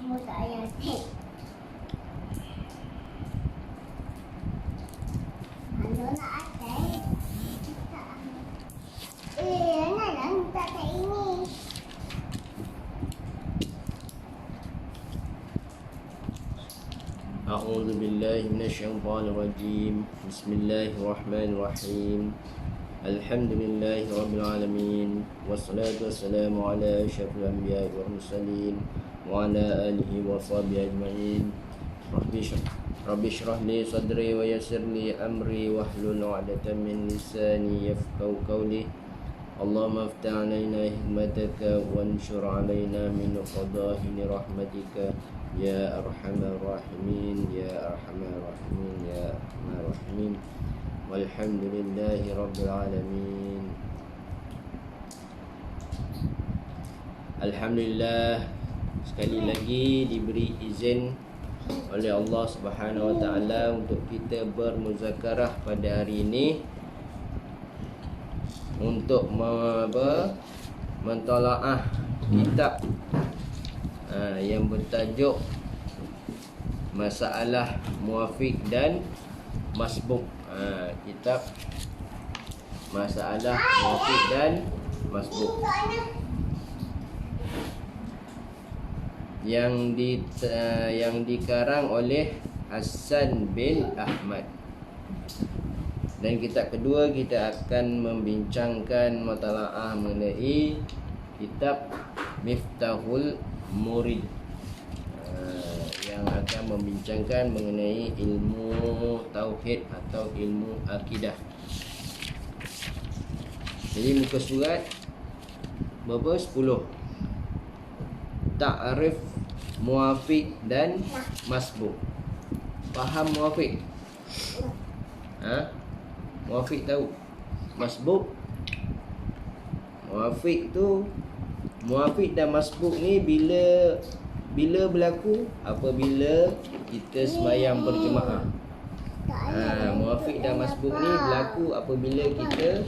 A'udzu billahi minasyaitonir rajim. Bismillahirrahmanirrahim. Alhamdulillahirabbil alamin. Wassalatu wassalamu ala asyrafil anbiya'i wal mursalin wa ala alihi wa sahbihi ajma'in. Rabbi shrah li sadri wa yassir li amri wahlul 'uqdatam min lisani yafqahu qawli. Allahumma aftah 'alaina hikmataka wanshur 'alaina min khada'ini rahmatika ya arhamar rahimin ya arhamar rahimin ya arhamar rahimin. Walhamdulillahi rabbil alamin. Alhamdulillah, sekali lagi diberi izin oleh Allah Subhanahu wa taala untuk kita bermuzakarah pada hari ini untuk mentalaah kitab yang bertajuk Masalah Muwafiq dan Masbuk. Kitab Masalah Muwafiq dan Masbuk yang dikarang oleh Hasan bin Ahmad. Dan kitab kedua kita akan membincangkan matalaah mengenai kitab Miftahul Murid yang akan membincangkan mengenai ilmu tauhid atau ilmu akidah. Jadi muka surat berapa? 10. Ta'rif muwafiq dan masbuk. Faham muwafiq? Muwafiq tahu? Masbuk? Muwafiq dan masbuk ni bila berlaku? Apabila kita sembahyang berjemaah. Muwafiq dan masbuk ni berlaku apabila kita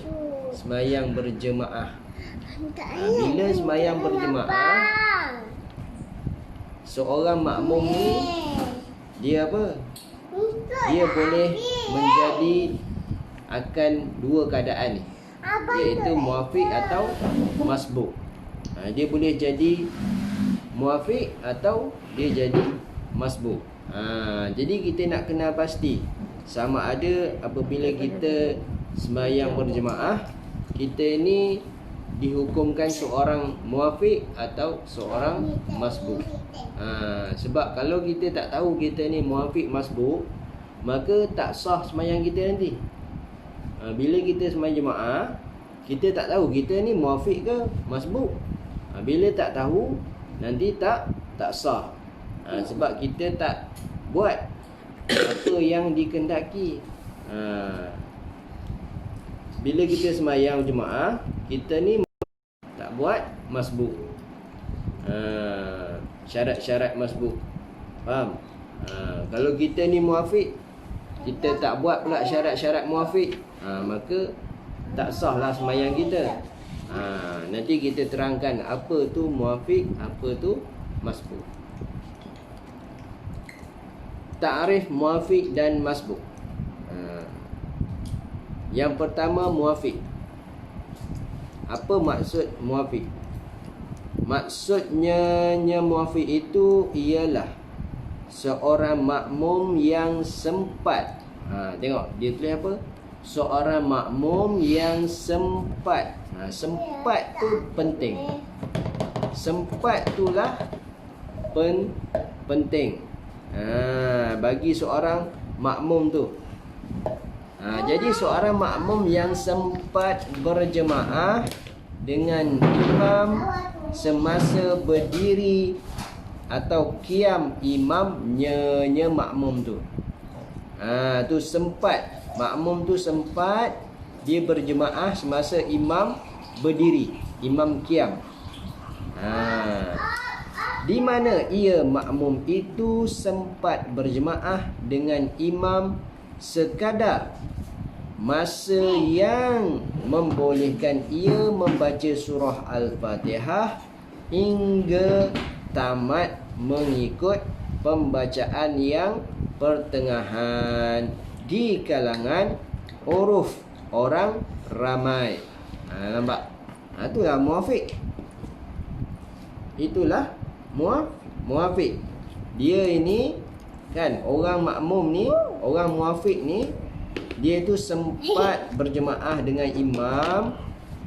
sembahyang berjemaah. Bila sembahyang berjemaah, seorang makmum ni dia apa? Dia boleh menjadi akan dua keadaan ni, iaitu muwafiq atau masbuk. Dia boleh jadi muwafiq atau dia jadi masbuk. Jadi kita nak kenal pasti sama ada apabila kita sembahyang berjemaah, kita ni dihukumkan seorang muwafiq atau seorang masbuk. Sebab kalau kita tak tahu kita ni muwafiq masbuk, maka tak sah sembahyang kita nanti. Bila kita sembahyang jemaah, kita tak tahu kita ni muwafiq ke masbuk. Bila tak tahu, nanti tak sah. Sebab kita tak buat apa yang dikehendaki. Bila kita sembahyang jemaah, kita ni tak buat masbuk. Syarat-syarat masbuk. Faham? Kalau kita ni muwafiq, kita tak buat pula syarat-syarat muwafiq, maka tak sahlah sembahyang kita. Nanti kita terangkan apa tu muwafiq, apa tu masbuk. Ta'rif muwafiq dan masbuk. Yang pertama, muwafiq. Apa maksud muwafiq? Maksudnya muwafiq itu ialah seorang makmum yang sempat. Tengok dia tulis apa? Seorang makmum yang sempat. Sempat tu penting. Sempat itulah penting. Bagi seorang makmum tu. Jadi seorang makmum yang sempat berjemaah dengan imam semasa berdiri atau qiyam imamnya makmum tu. Tu sempat. Makmum tu sempat dia berjemaah semasa imam berdiri, imam qiyam. Di mana ia makmum itu sempat berjemaah dengan imam sekadar masa yang membolehkan ia membaca surah Al-Fatihah hingga tamat mengikut pembacaan yang pertengahan di kalangan huruf orang ramai. Nampak? Itulah muafiq. Itulah muafiq. Dia ini kan orang makmum ni, orang muafiq ni, dia tu sempat berjemaah dengan imam,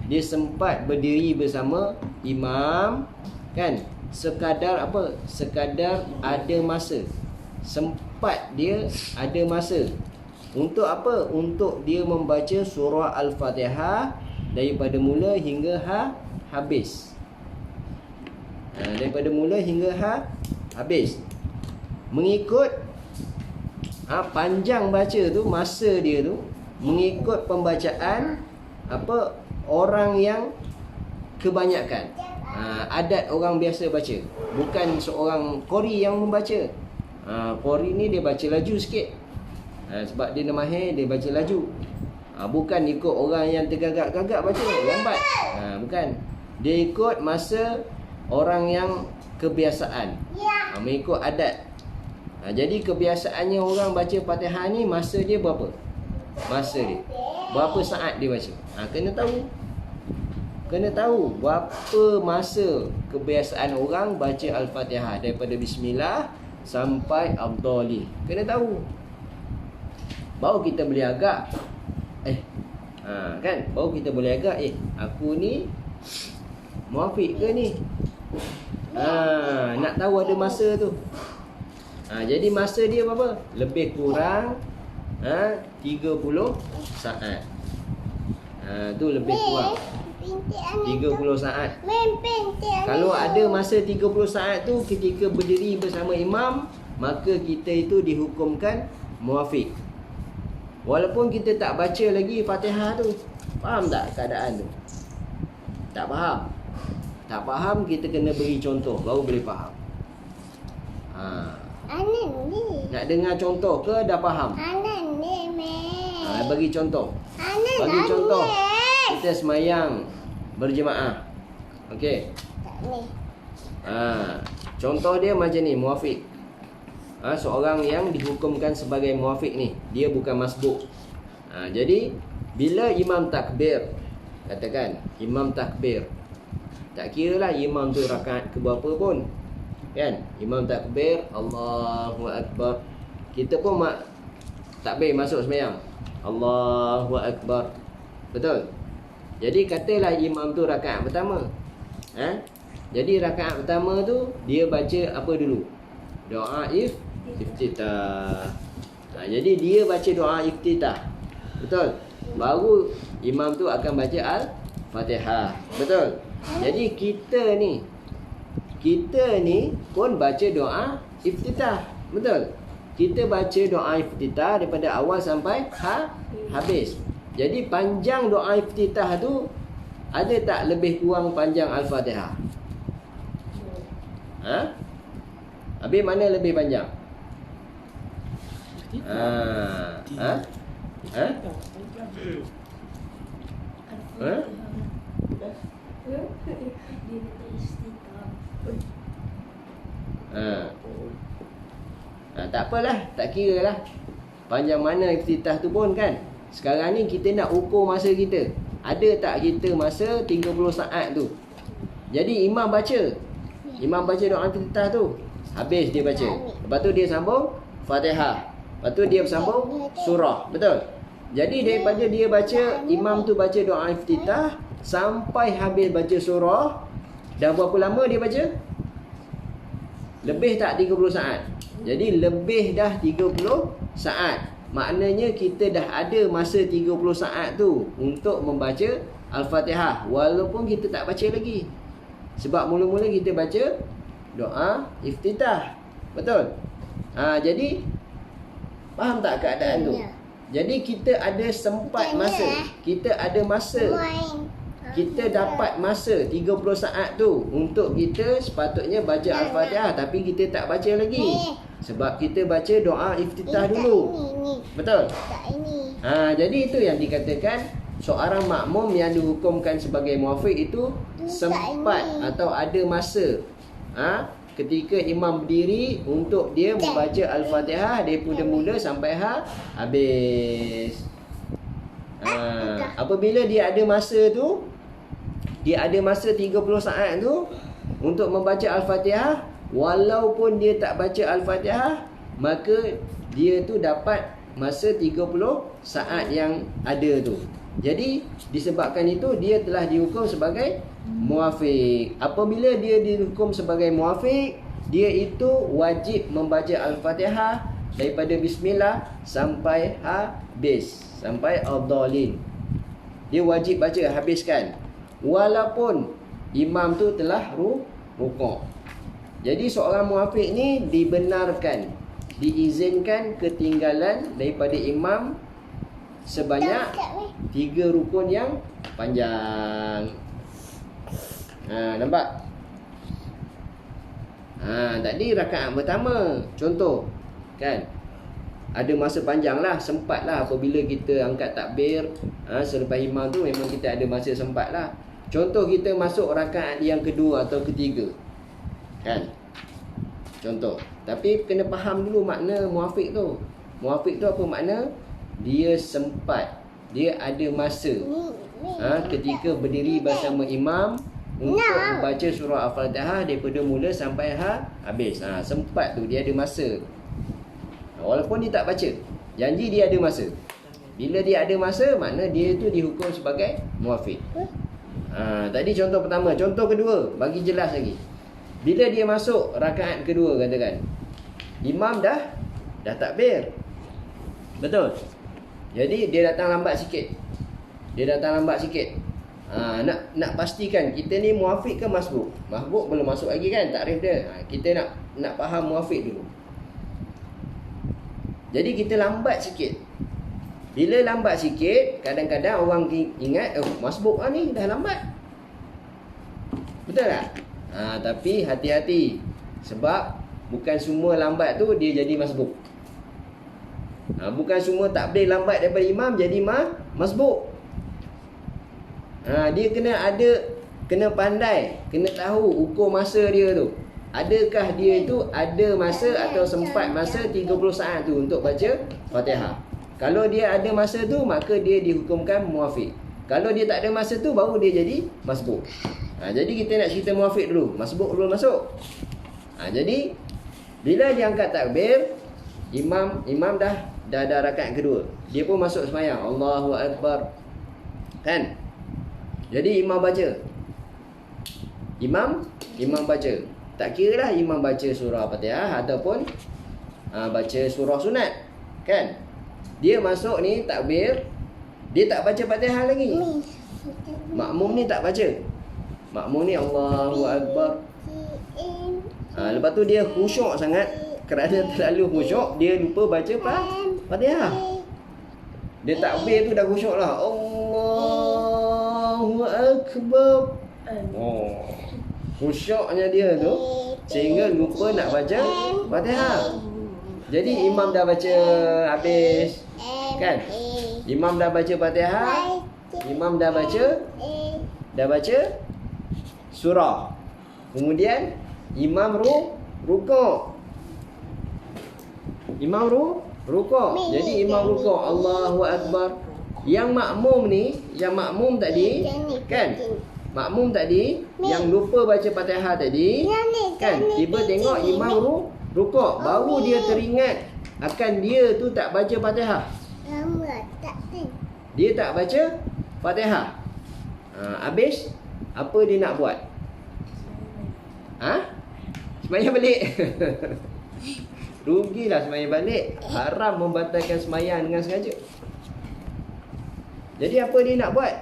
dia sempat berdiri bersama imam, kan? Sekadar apa? Sekadar ada masa. Sempat dia ada masa. Untuk apa? Untuk dia membaca surah Al-Fatihah daripada mula hingga habis. Daripada mula hingga habis. Mengikut panjang baca tu, masa dia tu mengikut pembacaan apa orang yang kebanyakan. Adat orang biasa baca, bukan seorang qori yang membaca. Qori ni dia baca laju sikit. Sebab dia mahir, dia baca laju. Bukan ikut orang yang tergagap-gagap baca lambat. Bukan. Dia ikut masa orang yang kebiasaan. Mengikut adat. Jadi kebiasaannya orang baca Fatihah ni, masa dia berapa? Masa dia berapa saat dia baca? Kena tahu. Kena tahu berapa masa kebiasaan orang baca Al-Fatihah daripada Bismillah sampai Abdali. Kena tahu. Baru kita boleh agak kan? Baru kita boleh agak aku ni muafiq ke ni? Nak tahu ada masa tu. Jadi masa dia berapa? Lebih kurang 30 saat. Tu lebih kurang 30 saat. Kalau ada masa 30 saat tu ketika berdiri bersama imam, maka kita itu dihukumkan muafiq. Walaupun kita tak baca lagi Fatihah tu. Faham tak keadaan tu? Tak faham? Tak faham, kita kena beri contoh baru boleh faham. Nak dengar contoh ke dah faham? Bagi contoh. Bagi contoh. Kita semayang berjemaah. Okey. Contoh dia macam ni, muafiq. Seorang yang dihukumkan sebagai muafiq ni, dia bukan masbuk. Jadi bila imam takbir, katakan imam takbir, tak kira lah imam tu rakaat ke berapa pun, kan? Imam takbir, Allahu Akbar, kita pun takbir masuk sembahyang, Allahu Akbar. Betul? Jadi katalah imam tu rakaat pertama. Jadi rakaat pertama tu dia baca apa dulu? Doa iftitah. Jadi dia baca doa iftitah. Betul? Baru imam tu akan baca Al-Fatihah. Betul? Jadi kita ni pun baca doa iftitah. Betul? Kita baca doa iftitah daripada awal sampai habis. Jadi panjang doa iftitah tu ada tak lebih kurang panjang Al-Fatihah? Habis mana lebih panjang? Tak apalah, tak kira lah panjang mana iftitah tu pun, kan. Sekarang ni kita nak ukur masa kita. Ada tak kita masa 30 saat tu? Jadi imam baca doa iftitah tu, habis dia baca. Lepas tu dia sambung Fatihah. Lepas tu dia sambung surah. Betul? Jadi daripada dia baca, imam tu baca doa iftitah sampai habis baca surah, dah berapa lama dia baca? Lebih tak 30 saat? Jadi lebih dah 30 saat. Maknanya kita dah ada masa 30 saat tu untuk membaca Al-Fatihah, walaupun kita tak baca lagi. Sebab mula-mula kita baca doa iftitah. Betul? Jadi faham tak keadaan tu? Jadi kita ada sempat masa. Kita ada masa. Kita dapat masa 30 saat tu untuk kita sepatutnya baca Al-Fatihah, tapi kita tak baca lagi. Sebab kita baca doa iftitah dulu. Betul? Jadi itu yang dikatakan seorang makmum yang dihukumkan sebagai muafiq itu sempat atau ada masa ketika imam berdiri untuk dia membaca Al-Fatihah daripada mula sampai habis. Apabila dia ada masa tu, dia ada masa 30 saat tu untuk membaca Al-Fatihah, walaupun dia tak baca Al-Fatihah, maka dia tu dapat masa 30 saat yang ada tu. Jadi disebabkan itu dia telah dihukum sebagai muafiq. Apabila dia dihukum sebagai muafiq, dia itu wajib membaca Al-Fatihah daripada bismillah sampai habis, sampai ad-dallin. Dia wajib baca, habiskan, walaupun imam tu telah rukuk. Jadi seorang muafiq ni dibenarkan, diizinkan ketinggalan daripada imam sebanyak 3 rukun yang panjang. Nampak? Tadi rakaat pertama contoh kan, ada masa panjang lah, sempat lah apabila kita angkat takbir selepas imam tu, memang kita ada masa sempat lah. Contoh kita masuk rakaat yang kedua atau ketiga kan, contoh. Tapi kena faham dulu makna muafiq tu. Muafiq tu apa makna? Dia sempat, dia ada masa ketika berdiri bersama imam untuk membaca surah Al-Fatihah daripada mula sampai habis. Sempat tu, dia ada masa. Walaupun dia tak baca, janji dia ada masa. Bila dia ada masa, makna dia tu dihukum sebagai muafiq. Tadi contoh pertama. Contoh kedua, bagi jelas lagi. Bila dia masuk rakaat kedua, katakan imam dah takbir, betul? Jadi dia datang lambat sikit. Nak pastikan kita ni muafiq ke masbuk. Masbuk belum masuk lagi kan takrif dia. Kita nak faham muafiq dulu. Jadi kita lambat sikit. Bila lambat sikit, kadang-kadang orang ingat masbuk ni dah lambat. Betul tak? Tapi hati-hati, sebab bukan semua lambat tu dia jadi masbuk. Bukan semua takbir lambat daripada imam jadi masbuk. Dia kena pandai, kena tahu ukur masa dia tu. Adakah dia itu ada masa atau sempat masa 30 saat tu untuk baca Fatihah. Kalau dia ada masa tu, maka dia dihukumkan muafiq. Kalau dia tak ada masa tu, baru dia jadi masbuk. Jadi kita nak cerita muafiq dulu, masbuk belum masuk. Jadi bila dia angkat takbir, imam dah rakaat kedua, dia pun masuk sembahyang, Allahu Akbar kan. Jadi imam baca, imam baca, tak kira lah imam baca surah Fatihah ataupun baca surah sunat kan. Dia masuk ni takbir, dia tak baca Fatihah lagi. Makmum ni tak baca. Makmum ni Allahu Akbar. Lepas tu dia khusyuk sangat. Kerana terlalu khusyuk, dia lupa baca Fatihah. Dia takbir tu dah khusyuk lah, Allahu Akbar. Khusyuknya dia tu sehingga lupa nak baca Fatihah. Jadi imam dah baca habis kan. Imam dah baca Fatihah, imam dah baca surah. Kemudian imam rukuk. Jadi imam rukuk, Allahu Akbar. Yang makmum tadi kan, makmum tadi yang lupa baca Fatihah tadi kan, tiba tengok imam rukuk, baru dia teringat akan dia tu tak baca Fatihah. Dia tak baca Fatihah. Habis apa dia nak buat? Sembahyang balik. Rugilah sembahyang balik. Haram membatalkan sembahyang dengan sengaja. Jadi apa dia nak buat?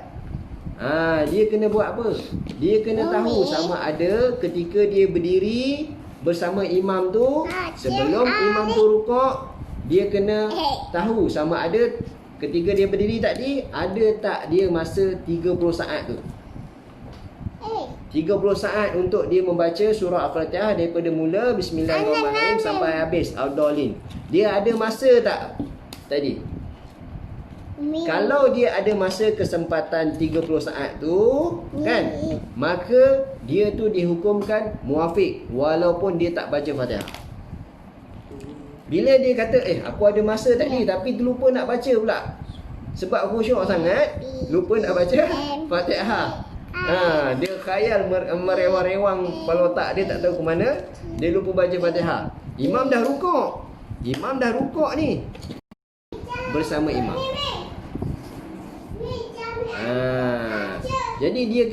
Dia kena buat apa? Dia kena tahu sama ada ketika dia berdiri bersama imam tu, sebelum imam tu rukuk, dia kena tahu sama ada ketika dia berdiri tadi, ada tak dia masa 30 saat tu. 30 saat untuk dia membaca surah Al-Fatihah daripada mula Bismillahirrahmanirrahim sampai habis Ad-Dallin. Dia ada masa tak tadi? Kalau dia ada masa kesempatan 30 saat tu, kan, maka dia tu dihukumkan muafiq walaupun dia tak baca Fatihah. Bila dia kata, aku ada masa tadi tapi terlupa nak baca pula. Sebab khusyuk sangat, lupa nak baca Fatihah. Dia khayal merewang-rewang kepala otak dia, tak tahu ke mana, dia lupa baca Fatihah. Imam dah rukuk. Imam dah rukuk ni bersama imam. Jadi dia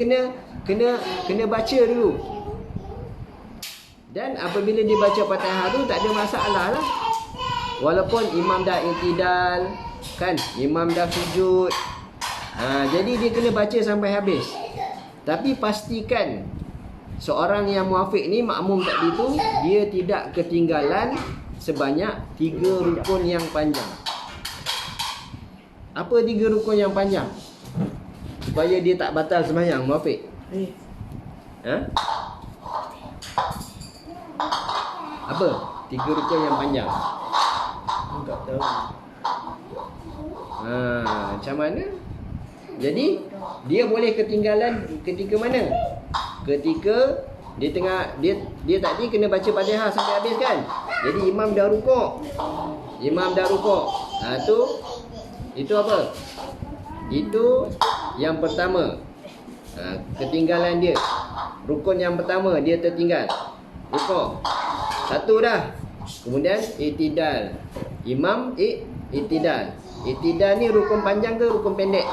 kena baca dulu. Dan apabila dia baca Fatihah tu tak ada masalah lah. Walaupun imam dah i'tidal, kan, imam dah sujud. Jadi dia kena baca sampai habis. Tapi pastikan seorang yang muafiq ni, makmum tadi tu, dia tidak ketinggalan sebanyak 3 rukun yang panjang. Apa 3 rukun yang panjang? Supaya dia tak batal sembahyang, muafiq. Apa 3 rukun yang panjang? Tak tahu. Macam mana? Jadi dia boleh ketinggalan ketika mana? Ketika dia dia tadi kena baca Fatihah sampai habis, kan? Jadi imam dah rukuk. Itu apa? Itu yang pertama. Ketinggalan dia. Rukun yang pertama dia tertinggal. Rukuk. 1 dah. Kemudian i'tidal. Imam i'tidal. I'tidal ni rukun panjang ke rukun pendek?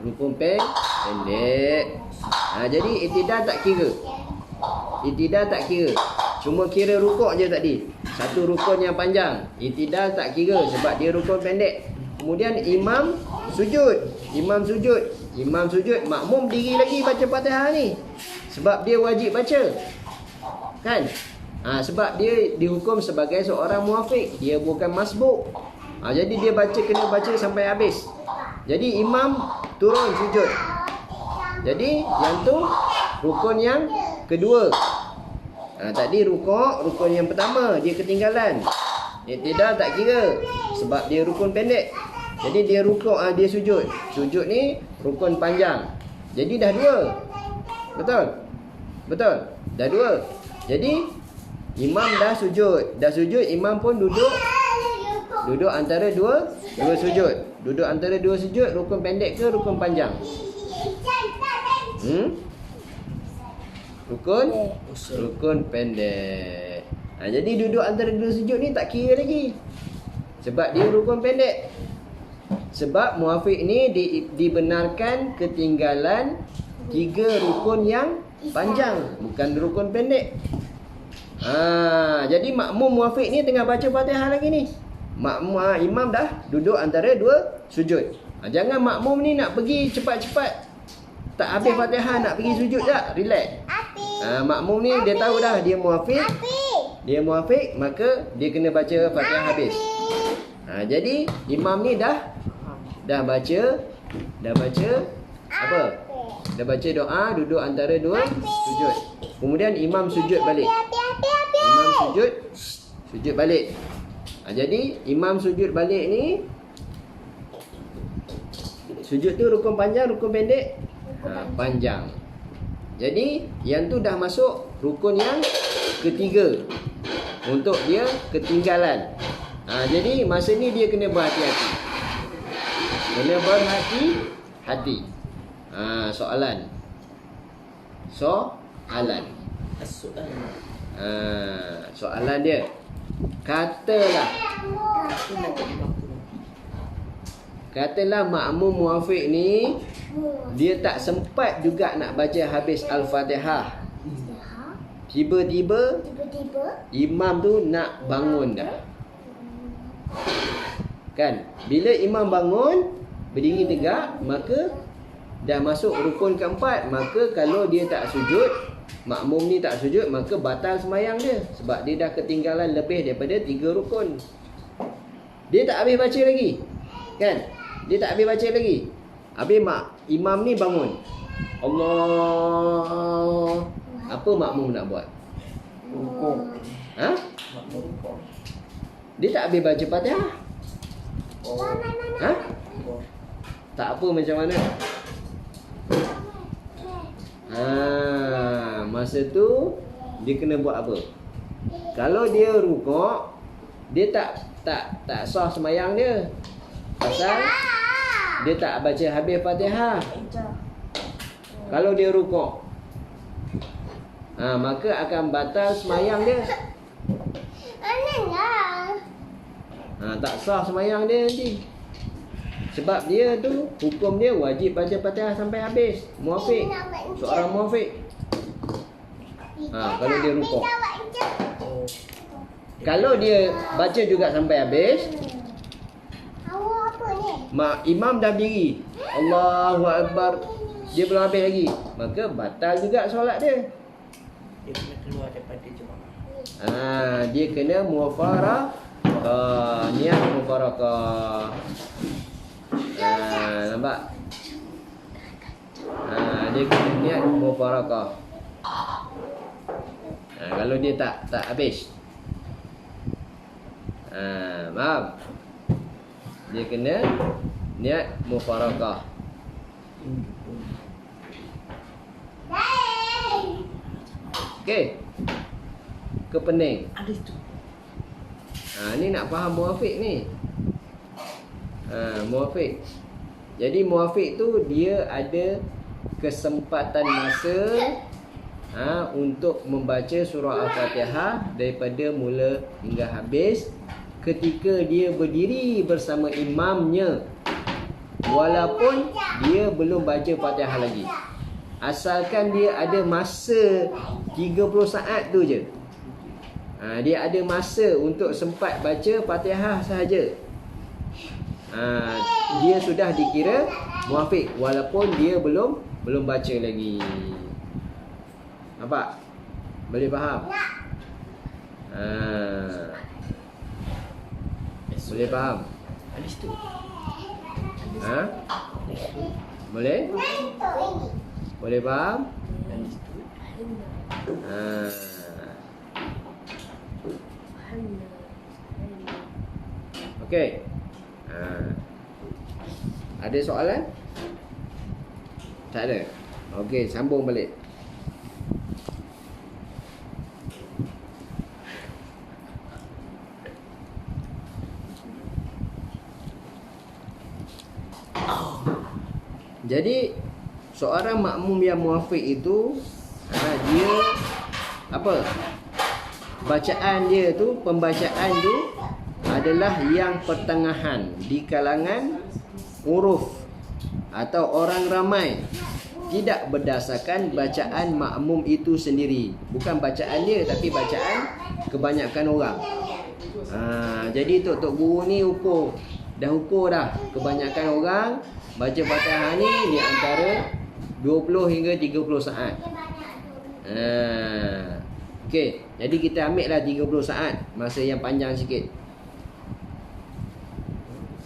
Rukun pendek. Jadi i'tidal tak kira. Cuma kira rukuk je tadi. 1 rukun yang panjang. I'tidal tak kira sebab dia rukun pendek. Kemudian imam sujud. Makmum diri lagi baca Fatihah ni. Sebab dia wajib baca, kan? Sebab dia dihukum sebagai seorang muafiq, dia bukan masbuk. Jadi dia kena baca sampai habis. Jadi imam turun sujud. Jadi yang tu rukun yang kedua. Tadi rukun yang pertama dia ketinggalan. I'tidal tak kira sebab dia rukun pendek. Jadi dia rukuk, dia sujud. Sujud ni rukun panjang. Jadi dah 2. Betul? Dah 2. Jadi imam dah sujud, imam pun duduk antara dua sujud. Duduk antara 2 sujud, rukun pendek ke rukun panjang? Rukun pendek. Jadi duduk antara 2 sujud ni tak kira lagi. Sebab dia rukun pendek. Sebab muafiq ni dibenarkan ketinggalan 3 rukun yang panjang, bukan rukun pendek. Jadi makmum muafiq ni tengah baca Fatihah lagi ni. Imam dah duduk antara 2 sujud. Jangan makmum ni nak pergi cepat-cepat, tak habis Fatihah nak pergi sujud tak? Relax. Makmum ni dia tahu dah dia muafiq, maka dia kena baca Fatihah habis. Jadi imam ni dah baca apa? Dah baca doa, duduk antara 2 sujud. Kemudian imam sujud balik. Sujud balik. Jadi imam sujud balik ni, sujud tu rukun panjang, rukun pendek? Panjang. Jadi yang tu dah masuk rukun yang ketiga untuk dia ketinggalan. Jadi masa ni dia kena berhati-hati. Soalan. Soalan dia. Katalah makmum muafiq ni dia tak sempat juga nak baca habis Al-Fatihah. Tiba-tiba imam tu nak bangun dah. Kan? Bila imam bangun, berdiri tegak, maka dah masuk rukun keempat. Maka kalau dia tak sujud, makmum ni tak sujud, maka batal sembahyang dia. Sebab dia dah ketinggalan lebih daripada 3 rukun. Dia tak habis baca lagi, kan? Dia tak habis baca lagi. Habis imam ni bangun, Allah. Apa makmum nak buat? Rukuk. Dia tak habis baca Fatihah. Oh. Ha? Oh. Tak apa macam mana? Masa tu dia kena buat apa? Kalau dia rukuk, dia tak sah sembahyang dia. Pasal dia tak baca habis Fatihah. Kalau dia rukuk, maka akan batal sembahyang dia. Tak sah sembahyang dia nanti. Sebab dia tu, hukum dia wajib baca Fatihah sampai habis. Muafiq. Seorang muafiq. Kalau dia rukuk. Oh. Kalau dia baca juga sampai habis, imam dah berdiri, Allahu Akbar, dia belum habis lagi, maka batal juga solat dia. Dia kena keluar daripada jemaah. Dia kena muafaraqah, niat muafaraqah. Nampak? Dia kena niat muafaraqah. Kalau dia tak habis, maaf, dia kena niat muafaraqah. Okey. Ke pening. Ada tu. Ni nak faham muafiq ni. Muafiq. Jadi muafiq tu dia ada kesempatan masa untuk membaca surah Al-Fatihah daripada mula hingga habis ketika dia berdiri bersama imamnya, walaupun dia belum baca Fatihah lagi. Asalkan dia ada masa 30 saat tu je. Dia ada masa untuk sempat baca Fatihah sahaja. Dia sudah dikira muafiq walaupun dia belum baca lagi. Nampak? Boleh faham? Boleh faham? Ada tu. Boleh? Boleh faham? Ada tu. Okey. Ada soalan? Tak ada. Okey, sambung balik. Jadi seorang makmum yang muafiq itu dia apa? Bacaan dia tu, pembacaan tu adalah yang pertengahan di kalangan uruf atau orang ramai, tidak berdasarkan bacaan makmum itu sendiri. Bukan bacaan dia tapi bacaan kebanyakan orang. Jadi tok guru ni ukur dah kebanyakan orang baca Fatihah ni di antara 20 hingga 30 saat. Okey, jadi kita ambil lah 30 saat, masa yang panjang sikit.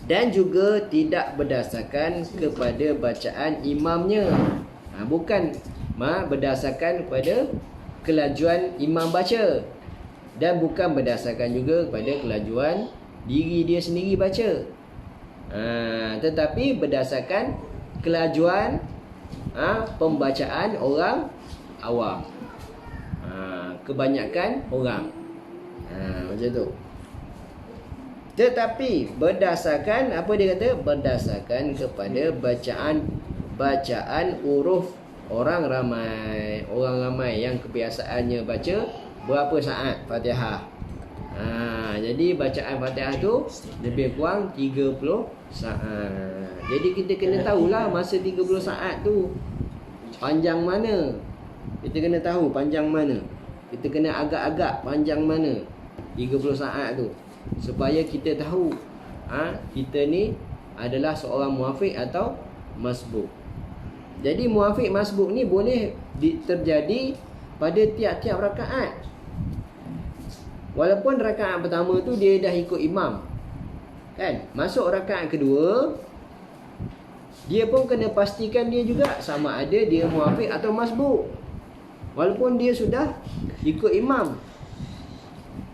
Dan juga tidak berdasarkan kepada bacaan imamnya. Bukan berdasarkan kepada kelajuan imam baca. Dan bukan berdasarkan juga kepada kelajuan diri dia sendiri baca. Tetapi berdasarkan kelajuan pembacaan orang awam, kebanyakan orang. Macam tu. Tetapi berdasarkan apa dia kata? Berdasarkan kepada bacaan huruf orang ramai. Orang ramai yang kebiasaannya baca berapa saat Fatihah. Jadi bacaan Fatihah tu lebih kurang 30 saat. Jadi kita kena tahulah masa 30 saat tu panjang mana. Kita kena tahu panjang mana. Kita kena agak-agak panjang mana 30 saat tu, supaya kita tahu kita ni adalah seorang muafiq atau masbuk. Jadi muafiq masbuk ni boleh terjadi pada tiap-tiap rakaat. Walaupun rakaat pertama tu dia dah ikut imam, kan? Masuk rakaat kedua, dia pun kena pastikan dia juga sama ada dia muafiq atau masbuk, walaupun dia sudah ikut imam.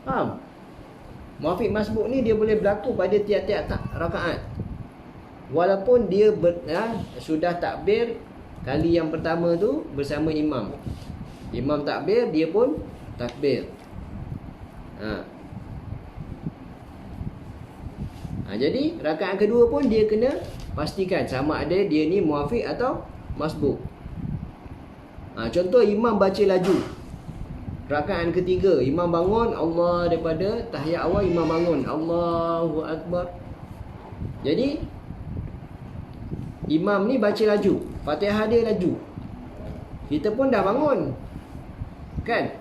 Faham? muafiq masbuk ni dia boleh berlaku pada tiap-tiap rakaat. Walaupun dia sudah takbir kali yang pertama tu bersama imam. Imam takbir, dia pun takbir. Jadi rakaat kedua pun dia kena pastikan sama ada dia ni muafiq atau masbuk. Contoh imam baca laju. Rakaat ketiga imam bangun, Allah daripada tahiyat awal imam bangun, Allahu akbar. Jadi imam ni baca laju, Fatihah dia laju. Kita pun dah bangun. Kan?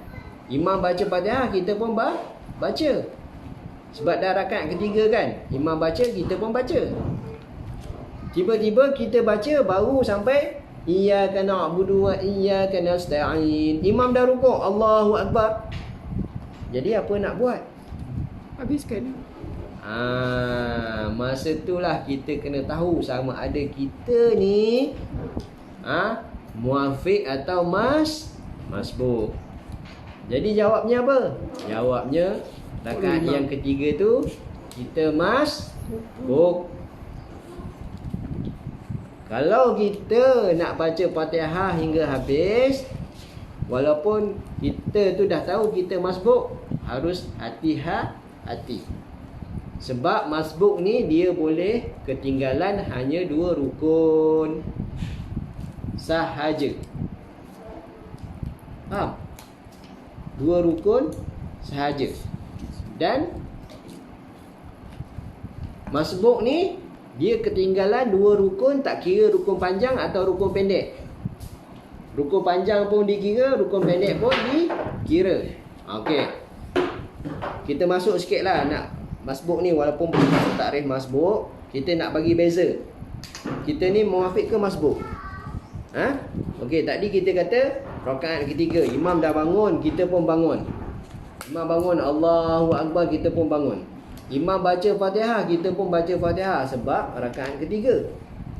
Imam baca Fatihah, kita pun baca. Sebab dah rakaat ketiga kan? Imam baca, kita pun baca. Tiba-tiba kita baca baru sampai iyyaka na'budu wa iyyaka nasta'in. Imam dah rukuk, Allahu akbar. Jadi apa nak buat? Habiskan. Masa itulah kita kena tahu sama ada kita ni muafiq atau masbuk. Jadi jawabnya apa? Jawabnya rakaat yang ketiga tu kita masbuk. Kalau kita nak baca Fatihah hingga habis, walaupun kita tu dah tahu kita masbuk, harus hati-hati. Sebab masbuk ni dia boleh ketinggalan hanya 2 rukun sahaja. Faham? 2 rukun sahaja. Dan masbuk ni dia ketinggalan 2 rukun, tak kira rukun panjang atau rukun pendek. Rukun panjang pun dikira, rukun pendek pun dikira. Okey. Kita masuk sikit lah nak masbuk ni, walaupun belum masuk takrif masbuk, kita nak bagi beza. Kita ni muafiq ke masbuk? Okey, tadi kita kata rakaat ketiga imam dah bangun, kita pun bangun. Imam bangun, Allahu akbar, kita pun bangun. Imam baca Fatihah, kita pun baca Fatihah sebab rakaat ketiga.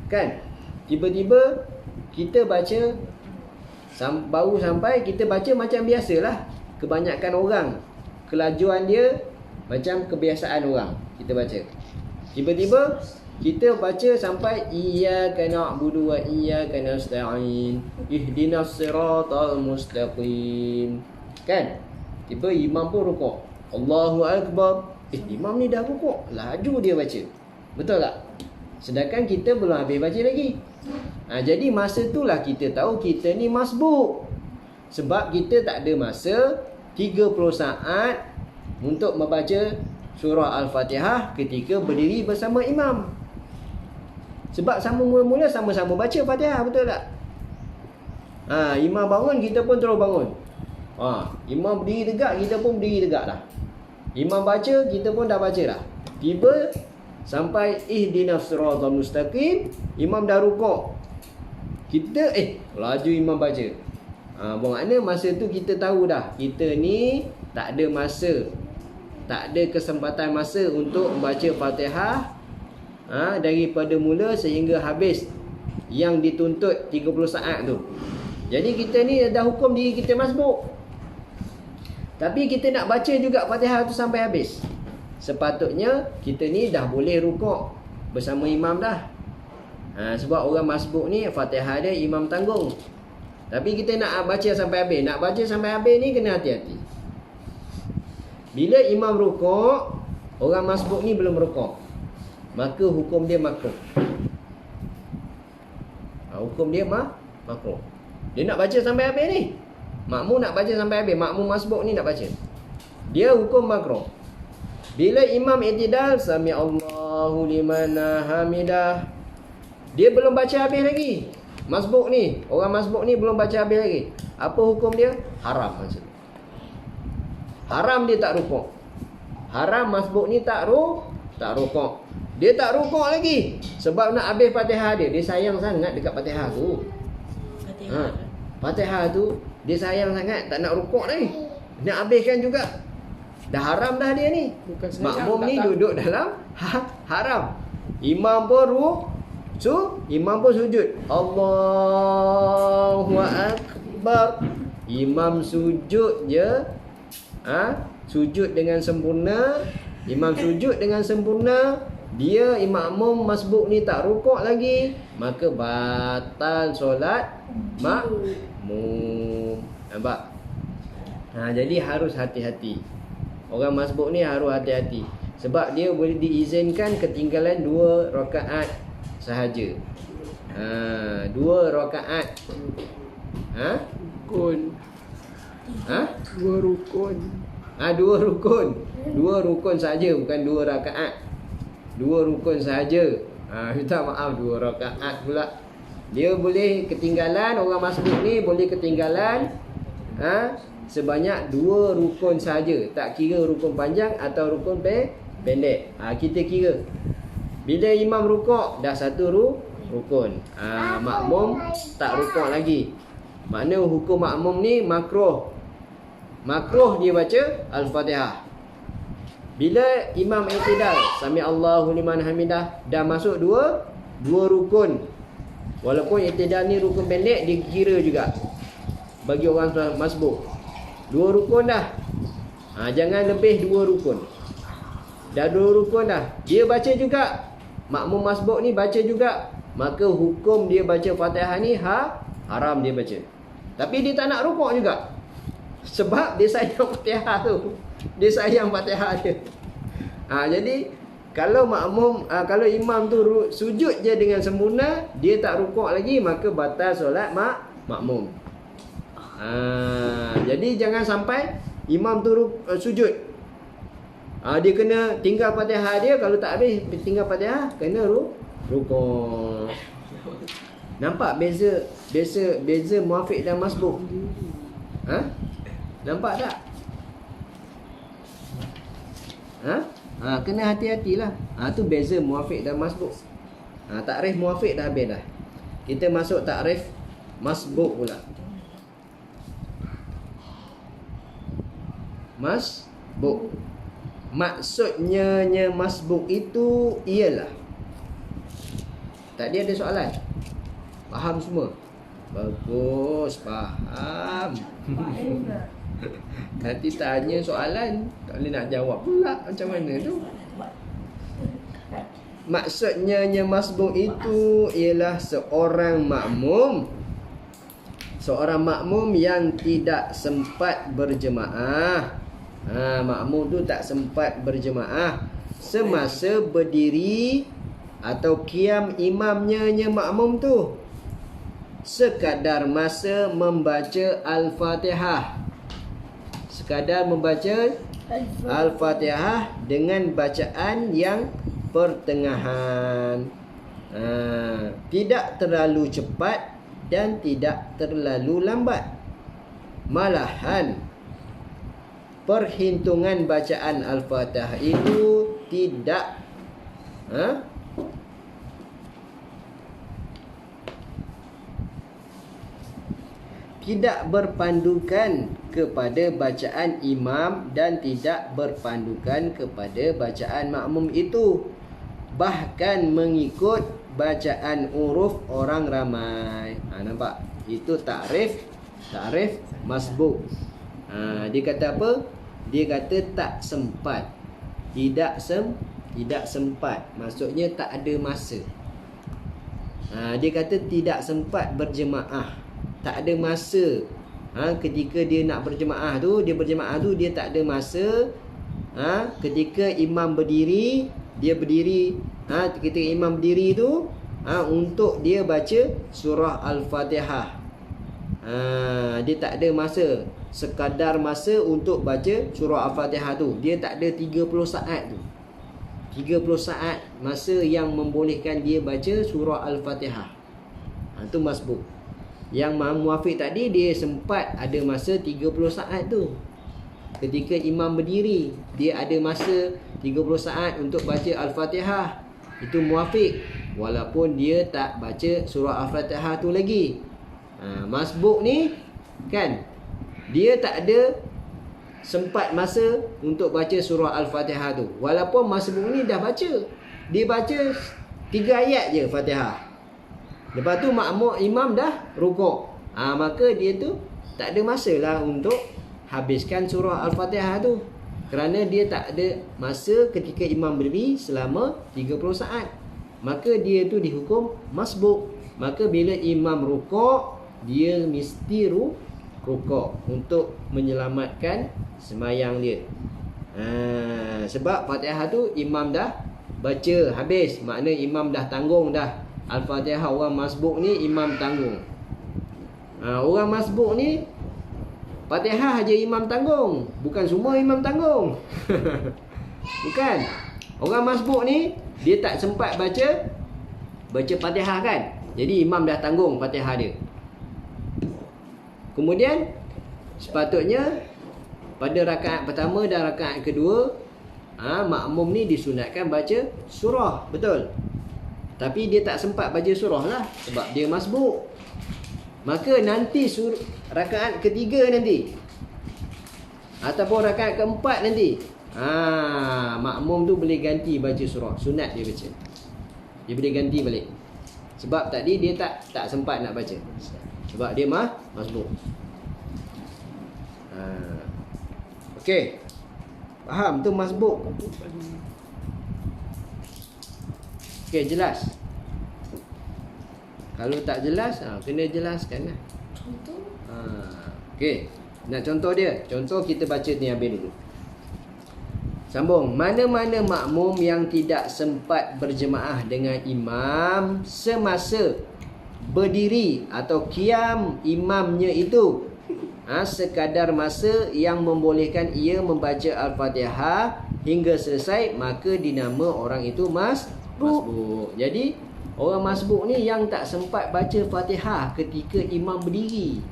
Kan? Tiba-tiba kita baca baru sampai, kita baca macam biasalah. Kebanyakan orang kelajuan dia macam kebiasaan orang kita baca. Tiba-tiba kita baca sampai iyyaka na'budu wa iyyaka nasta'in ihdinas siratal mustaqim. Kan? Tiba imam pun rukuk, Allahu akbar. Imam ni dah rukuk, laju dia baca. Betul tak? Sedangkan kita belum habis baca lagi. Jadi masa itulah kita tahu kita ni masbuk. Sebab kita tak ada masa 30 saat untuk membaca surah Al-Fatihah ketika berdiri bersama imam. Sebab mula-mula sama-sama baca Fatihah, betul tak? Imam bangun, kita pun terus bangun. Imam berdiri tegak, kita pun berdiri tegak dah. Imam baca, kita pun dah baca dah. Tiba sampai ihdinas siratal mustaqim, imam dah rukuk. Kita laju imam baca. Bermakna masa tu kita tahu dah, kita ni tak ada masa, tak ada kesempatan masa untuk membaca Fatihah daripada mula sehingga habis yang dituntut 30 saat tu. Jadi kita ni dah hukum diri kita masbuk. Tapi kita nak baca juga Fatihah tu sampai habis. Sepatutnya kita ni dah boleh rukuk bersama imam dah. Sebab orang masbuk ni Fatihah dia imam tanggung. Tapi kita nak baca sampai habis. Nak baca sampai habis ni kena hati-hati. Bila imam rukuk, orang masbuk ni belum rukuk, maka hukum dia makruh. Hukum dia makruh. Dia nak baca sampai habis ni. Makmum nak baca sampai habis. Makmum masbuk ni nak baca. Dia hukum makruh. Bila imam i'tidal, sami Allahu liman hamidah, dia belum baca habis lagi. Masbuk ni, orang masbuk ni belum baca habis lagi. Apa hukum dia? Haram maksud. Haram dia tak rukuk. Haram masbuk ni tak rukuk. Dia tak rukuk lagi sebab nak habis Fatihah dia. Dia sayang sangat dekat Fatihah tu. Fatihah tu dia sayang sangat, tak nak rukuk lagi. Nak habiskan juga. Dah haram dah dia ni. Makmum ni duduk dalam haram. Imam pun imam pun sujud. Allahu akbar. Imam sujud je. Sujud dengan sempurna. Imam sujud dengan sempurna, dia makmum masbuk ni tak rukuk lagi, maka batal solat makmum. Nampak? Jadi harus hati-hati. Orang masbuk ni harus hati-hati. Sebab dia boleh diizinkan ketinggalan 2 rakaat sahaja. 2 rakaat. Rukun. 2 rukun. 2 rukun. 2 rukun saja, bukan 2 rakaat. 2 rukun saja. Minta maaf, 2 rakaat pula. Dia boleh ketinggalan, orang masbuk ni boleh ketinggalan sebanyak 2 rukun saja. Tak kira rukun panjang atau rukun pendek. Kita kira. Bila imam rukuk, dah 1 rukun. Makmum tak rukuk lagi. Makna hukum makmum ni makruh. Makruh dia baca Al-Fatihah. Bila imam i'tidal, sami Allahu liman hamidah, dah masuk 2 rukun. Walaupun i'tidal ni rukun pendek, dikira juga bagi orang masbuk. 2 rukun dah. Jangan lebih 2 rukun. Dah 2 rukun dah. Dia baca juga. Makmum masbuk ni baca juga. Maka hukum dia baca Fatihah ni haram dia baca. Tapi dia tak nak rukuk juga. Sebab dia sayang Fatihah tu. Dia sayang Fatihah dia. Jadi kalau makmum, kalau imam tu sujud je dengan sempurna, dia tak rukuk lagi, maka batal solat makmum. Jadi jangan sampai imam tu sujud. Dia kena tinggal Fatihah dia. Kalau tak habis tinggal Fatihah, kena rukuk. Nampak beza muafiq dan masbuk? Nampak tak? Kena hati-hatilah. Tu beza muafiq dan masbuk. Takrif muafiq dah habis dah. Kita masuk takrif masbuk pula. Masbuk. Maksudnya masbuk itu ialah. Tadi ada soalan. Faham semua? Bagus, faham. Nanti tanya soalan, tak boleh nak jawab pula. Macam mana tu? Maksudnya masbuk itu ialah seorang makmum yang tidak sempat berjemaah. Makmum tu tak sempat berjemaah semasa berdiri atau qiyam imamnya makmum tu, sekadar masa membaca Al-Fatihah. Sekadar membaca Al-Fatihah dengan bacaan yang pertengahan. Tidak terlalu cepat dan tidak terlalu lambat. Malahan perhitungan bacaan Al-Fatihah itu tidak tidak berpandukan kepada bacaan imam dan tidak berpandukan kepada bacaan makmum itu, bahkan mengikut bacaan uruf orang ramai. Nampak? Itu takrif masbuk. Dia kata apa? Dia kata tak sempat. Tidak sempat. Maksudnya tak ada masa. Dia kata tidak sempat berjemaah. Tak ada masa. Ketika dia nak berjemaah tu, dia tak ada masa. Ketika imam berdiri, dia berdiri. Ketika imam berdiri tu, untuk dia baca surah Al-Fatihah. Dia tak ada masa. Sekadar masa untuk baca surah Al-Fatihah tu. Dia tak ada 30 saat tu. 30 saat masa yang membolehkan dia baca surah Al-Fatihah. Itu masbuk. Yang muafiq tadi, dia sempat ada masa 30 saat tu. Ketika imam berdiri, dia ada masa 30 saat untuk baca Al-Fatihah. Itu muafiq, walaupun dia tak baca surah Al-Fatihah tu lagi. Masbuk ni kan, dia tak ada sempat masa untuk baca surah Al-Fatihah tu. Walaupun masbuk ni dah baca. Dia baca 3 ayat je Fatihah. Lepas tu imam dah rukuk. Maka dia tu tak ada masa lah untuk habiskan surah Al-Fatihah tu. Kerana dia tak ada masa ketika imam berdiri selama 30 saat. Maka dia tu dihukum masbuk. Maka bila imam rukuk, dia mesti rukuk untuk menyelamatkan sembahyang dia. Sebab Fatihah tu imam dah baca habis. Makna imam dah tanggung dah. Al-Fatihah orang masbuk ni imam tanggung. Orang masbuk ni Fatihah aja imam tanggung, bukan semua imam tanggung. Bukan. Orang masbuk ni dia tak sempat baca Fatihah kan. Jadi imam dah tanggung Fatihah dia. Kemudian sepatutnya pada rakaat pertama dan rakaat kedua, makmum ni disunatkan baca surah, betul. Tapi dia tak sempat baca surah lah sebab dia masbuk. Maka nanti rakaat ketiga nanti ataupun rakaat keempat nanti, makmum tu boleh ganti baca surah. Sunat dia baca. Dia boleh ganti balik. Sebab tadi dia tak sempat nak baca. Sebab dia masbuk. Okey. Faham tu masbuk? Okey, jelas. Kalau tak jelas, kena jelaskan lah. Contoh? Okey, nak contoh dia. Contoh kita baca ni habis dulu. Sambung. Mana-mana makmum yang tidak sempat berjemaah dengan imam semasa berdiri atau qiyam imamnya itu, sekadar masa yang membolehkan ia membaca Al-Fatihah hingga selesai, maka dinama orang itu masbuk. Jadi orang masbuk ni yang tak sempat baca Fatihah ketika imam berdiri.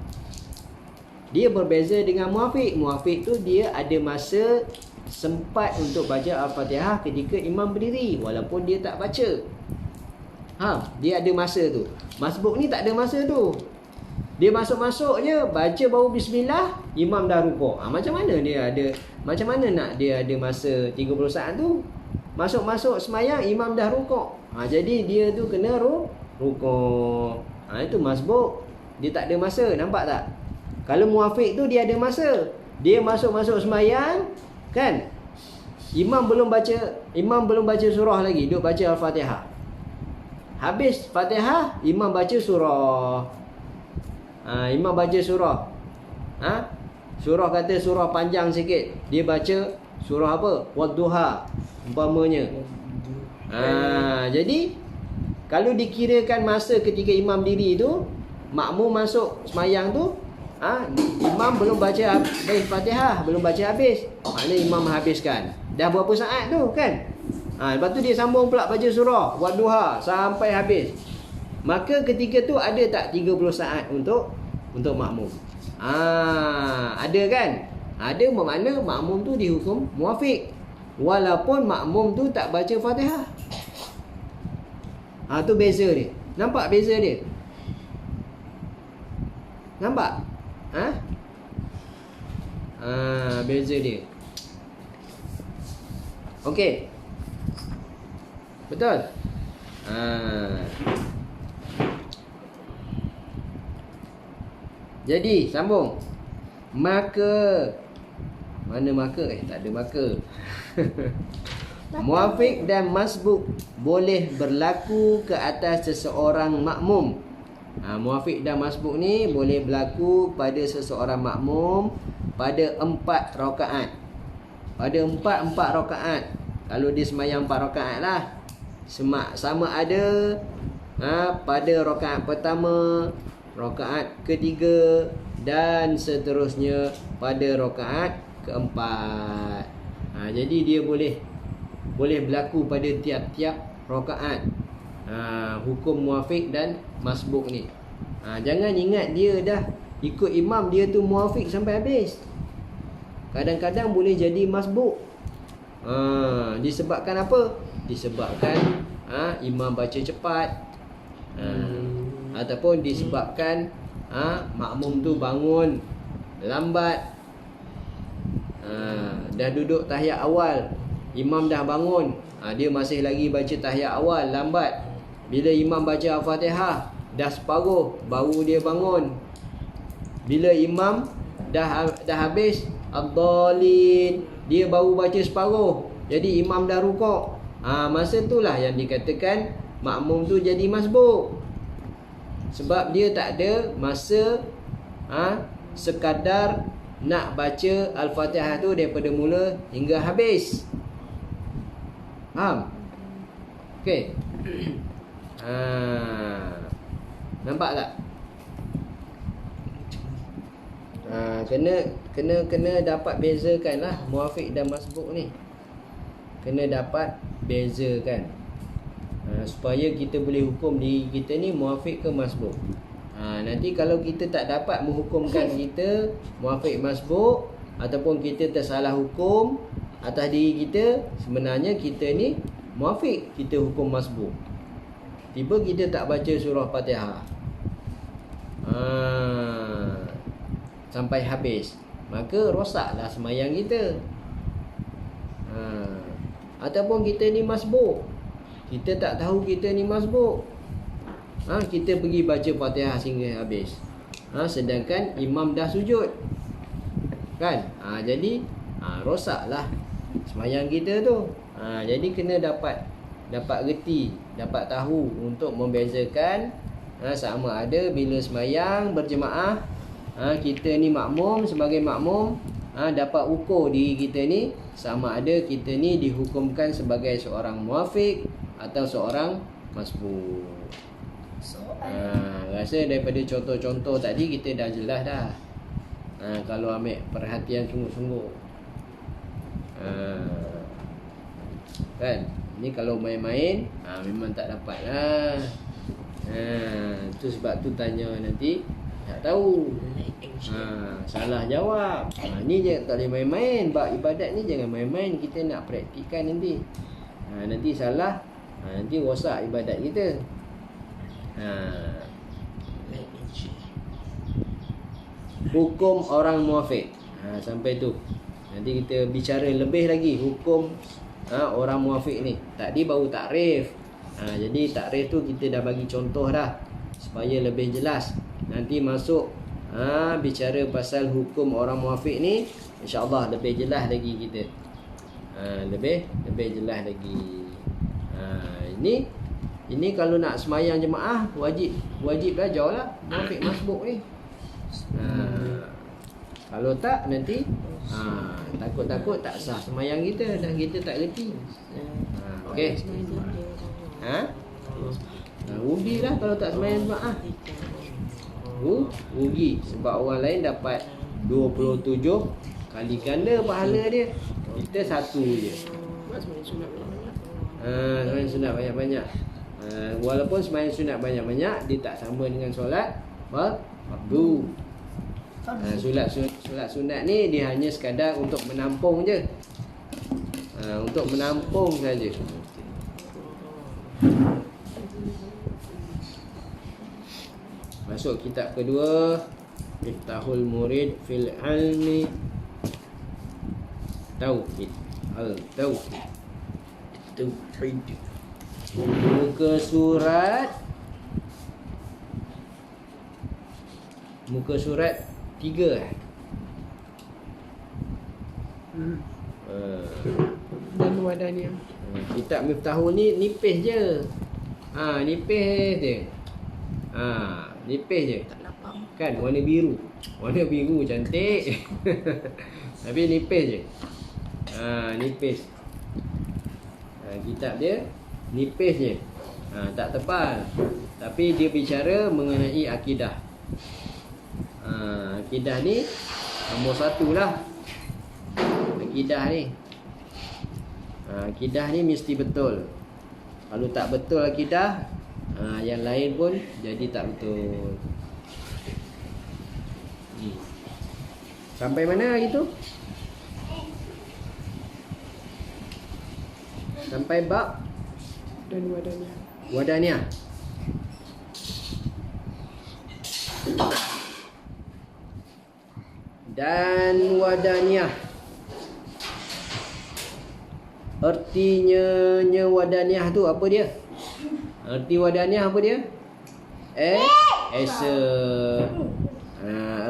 Dia berbeza dengan muafiq. Muafiq tu dia ada masa sempat untuk baca Al-Fatihah ketika imam berdiri walaupun dia tak baca. Dia ada masa tu. Masbuk ni tak ada masa tu. Dia masuk-masuk je, baca baru bismillah, imam dah rukuk. Macam mana nak dia ada masa 30 saat tu? Masuk-masuk semayang, imam dah rukuk. Jadi dia tu kena rukuk. Itu masbuk. Dia tak ada masa, nampak tak? Kalau muafiq tu dia ada masa. Dia masuk-masuk semayang, kan? Imam belum baca surah lagi, duk baca Al-Fatihah. Habis Fatihah, imam baca surah. Imam baca surah. Surah kata surah panjang sikit. Dia baca surah apa? Wadduha umpamanya. Jadi kalau dikirakan masa ketika imam diri tu, makmum masuk semayang tu, imam belum baca Fatihah, belum baca habis. Maknanya imam habiskan. Dah berapa saat tu kan? Lepas tu dia sambung pula baca surah Wadduha sampai habis. Maka ketika tu ada tak 30 saat untuk makmum? Ada kan? Ada, bermakna makmum tu dihukum muafiq walaupun makmum tu tak baca Fatihah. Tu beza dia. Nampak beza dia? Nampak? Beza dia. Okey. Betul? Jadi sambung. Maka mana maka? Tak ada maka. Muafiq dan masbuk boleh berlaku ke atas seseorang makmum. Muafiq dan masbuk ni boleh berlaku pada seseorang makmum pada 4 rakaat. Pada 4 rakaat. Kalau dia semayang 4 rakaat lah, sama ada pada rakaat pertama, rakaat ketiga dan seterusnya pada rakaat keempat. Jadi dia boleh berlaku pada tiap-tiap rakaat. Hukum muafiq dan masbuk ni. Jangan ingat dia dah ikut imam, dia tu muafiq sampai habis. Kadang-kadang boleh jadi masbuk. Disebabkan apa? Disebabkan imam baca cepat, ataupun disebabkan makmum tu bangun lambat. Dah duduk tahiyat awal, imam dah bangun, dia masih lagi baca tahiyat awal, lambat. Bila imam baca Al-Fatihah dah separuh, baru dia bangun. Bila imam dah habis ad-dallin. Dia baru baca separuh, jadi imam dah rukuk. Masa itulah yang dikatakan makmum tu jadi masbuk. Sebab dia tak ada masa sekadar nak baca Al-Fatihah tu daripada mula hingga habis. Faham? Okey. Nampak tak? Kena dapat bezakan lah muafiq dan masbuk ni. Kena dapat bezakan. Supaya kita boleh hukum diri kita ni muafiq ke masbuk. Nanti kalau kita tak dapat menghukumkan kita muafiq masbuk, ataupun kita tersalah hukum atas diri kita, sebenarnya kita ni muafiq, kita hukum masbuk. Tiba kita tak baca surah Fatihah sampai habis, maka rosaklah sembahyang kita. Ataupun kita ni masbuk, kita tak tahu kita ni masbuk, kita pergi baca Fatihah sehingga habis, sedangkan imam dah sujud, kan? Jadi rosaklah sembahyang kita tu. Jadi kena dapat reti, dapat tahu untuk membezakan sama ada bila sembahyang berjemaah, kita ni makmum, sebagai makmum dapat ukur diri kita ni sama ada kita ni dihukumkan sebagai seorang muafiq atau seorang masbuk. Rasa daripada contoh-contoh tadi kita dah jelas dah. Kalau ambil perhatian sungguh-sungguh, kan? Ni kalau main-main memang tak dapat lah. Tu sebab tu tanya nanti tak tahu, salah jawab. Ni je tak boleh main-main. Bab ibadat ni jangan main-main, kita nak praktikkan nanti. Nanti salah, nanti rosak ibadat kita. Hukum orang muafiq, sampai tu. Nanti kita bicara lebih lagi hukum orang muafiq ni. Tadi baru takrif. Jadi takrif tu kita dah bagi contoh dah supaya lebih jelas. Nanti masuk bicara pasal hukum orang muafiq ni, insya-Allah lebih jelas lagi kita. Lebih jelas lagi. Ini kalau nak sembahyang jemaah wajib belajarlah muafiq masbuk ni. Kalau tak nanti takut-takut tak sah sembahyang kita dan kita tak reti. Okey. Rugilah kalau tak sembahyang jemaah. Rugi sebab orang lain dapat 27 kali ganda pahala dia. Kita satu je. Sembahyang sunat banyak-banyak. Walaupun sembahyang sunat banyak-banyak, dia tak sama dengan solat fardu. Solat sunat ni dia hanya sekadar untuk menampung je. Untuk menampung saja. Masuk kitab kedua, Miftahul Murid fil Ilmi Tauhid. Tauhid. Muka surat 3. Dan wadahnya. Kitab Miftahul ni nipis je. Nipis je. Nipis je. Kan warna biru. Warna biru cantik. Tapi nipis je. Nipis. Kitab dia nipis je. Tak tebal. Tapi dia bicara mengenai akidah. Akidah ni nombor 1 lah. Akidah ni. Akidah ni mesti betul. Kalau tak betul akidah, yang lain pun jadi tak betul. Sampai mana hari tu? Sampai bab Dan wadahnya. Wadahnya. Dan wadahnya. Artinya wadahnya tu apa dia? Arti wadahnya apa dia? Esa.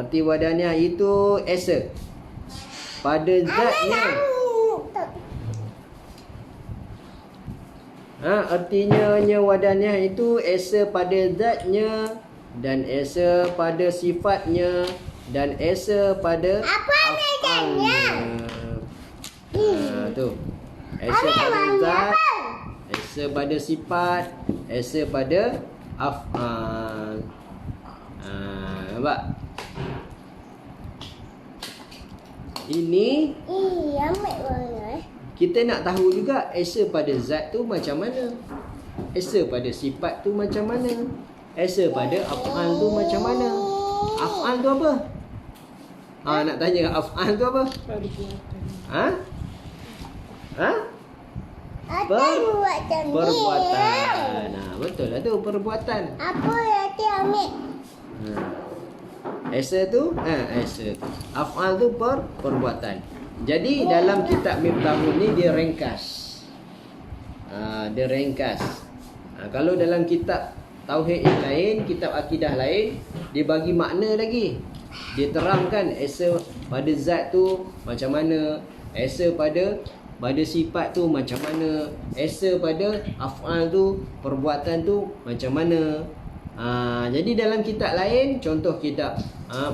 Arti wadahnya itu esa. pada zatnya. Artinya wadaniyah itu esa pada zatnya dan esa pada sifatnya dan esa pada af'alnya. Tu. Esa pada zat, esa pada sifat, esa pada af'al. Nampak? Ini kita nak tahu juga esa pada zat tu macam mana, esa pada sifat tu macam mana, esa pada af'al tu macam mana. Af'al tu apa? Nak tanya af'al tu apa? Perbuatan. Betul lah tu, perbuatan. Apa nanti ambil? Esa tu, af'al tu perbuatan. Jadi dalam kitab Miftahul ni dia ringkas. Dia ringkas. Kalau dalam kitab tauhid yang lain, kitab akidah lain, dia bagi makna lagi. Dia terangkan esa pada zat tu macam mana, esa pada sifat tu macam mana, esa pada af'al tu, perbuatan tu macam mana. Jadi dalam kitab lain, contoh kitab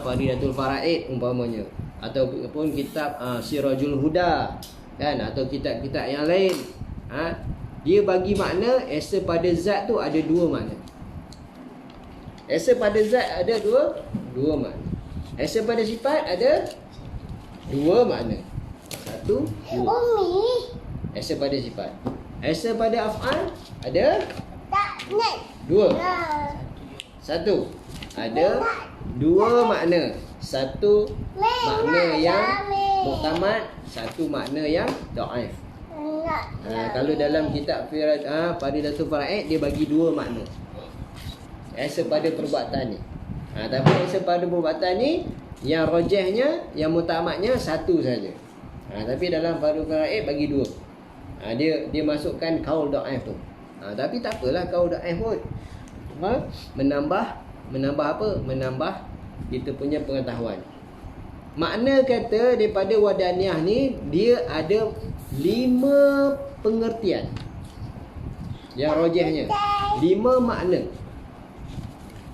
Faridatul Faraid umpamanya, ataupun kitab Sirajul Huda kan, atau kitab-kitab yang lain, dia bagi makna esa pada zat tu ada dua makna. Esa pada zat ada dua makna. Esa pada sifat ada dua makna. Satu, dua. Esa pada sifat. Esa pada af'al ada dua. Satu, ada dua makna. Satu makna yang muktamad, satu makna yang dhaif. Kalau dalam kitab Faridatul Faraid dia bagi dua makna. Esa pada perbuatan ni. Tapi esa pada perbuatan ni yang rajihnya, yang muktamadnya satu saja. Tapi dalam Faridatul Faraid bagi dua. Dia masukkan qaul dhaif tu. Tapi tak apalah qaul dhaif pun. Menambah apa? Menambah kita punya pengetahuan. Makna kata daripada wadaniyah ni, dia ada 5 pengertian. Yang rajihnya 5 makna,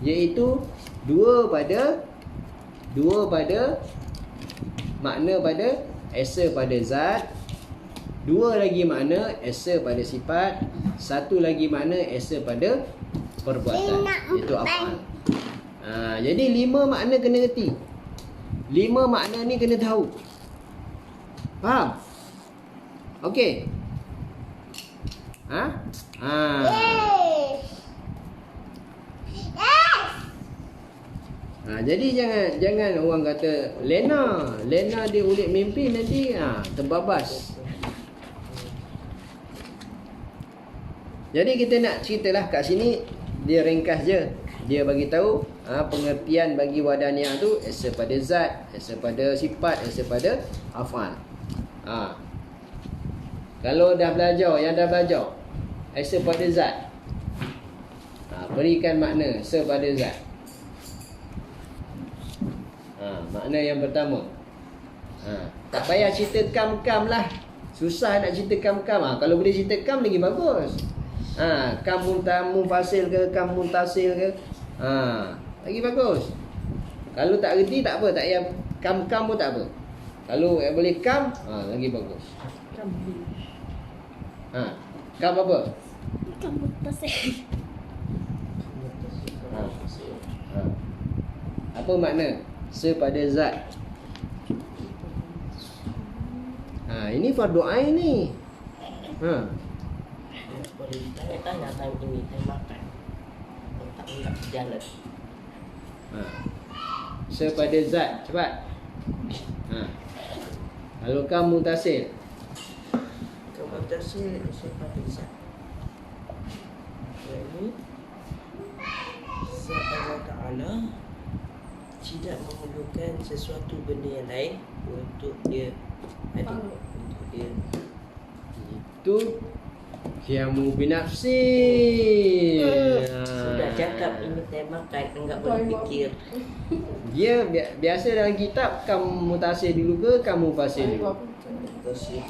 iaitu dua pada makna pada esa pada zat, dua lagi makna esa pada sifat, satu lagi makna esa pada perbuatan, iaitu af'al. Jadi 5 makna kena reti. 5 makna ni kena tahu. Faham? Okey. Jadi jangan orang kata Lena dia ulit mimpi nanti terbabas. Jadi kita nak ceritalah kat sini, dia ringkas je. Dia bagi tahu pengertian bagi wadaniyah tu esa pada zat, esa pada sifat, esa pada af'al. Kalau dah belajar, yang dah belajar esa pada zat, berikan makna esa pada zat. Makna yang pertama, tak payah cerita kam-kam lah. Susah nak cerita kam-kam. Kalau boleh cerita kam lagi bagus. Kam munfasil ke, kam muntasil ke, lagi bagus. Kalau tak reti tak apa, tak payah kam-kam pun tak apa. Kalau boleh kam, lagi bagus. Kam apa? Kam muntasil. Apa makna sepada zat? Ini fardu ain ni. Boleh tanya time ini, time makan. Tak enggak jalan. Sepada zat, cepat. Kalau kamu tasil, Kemudian sepada zat. Jadi Zat Allah Ta'ala tidak memerlukan sesuatu benda yang lain untuk dia ada, untuk dia. itu Qiyamu binafsi. Sudah cakap ini tema kait enggak berfikir. Dia biasa dalam kitab kamu mutasir dulu ke kamu fasir dulu? Tasir.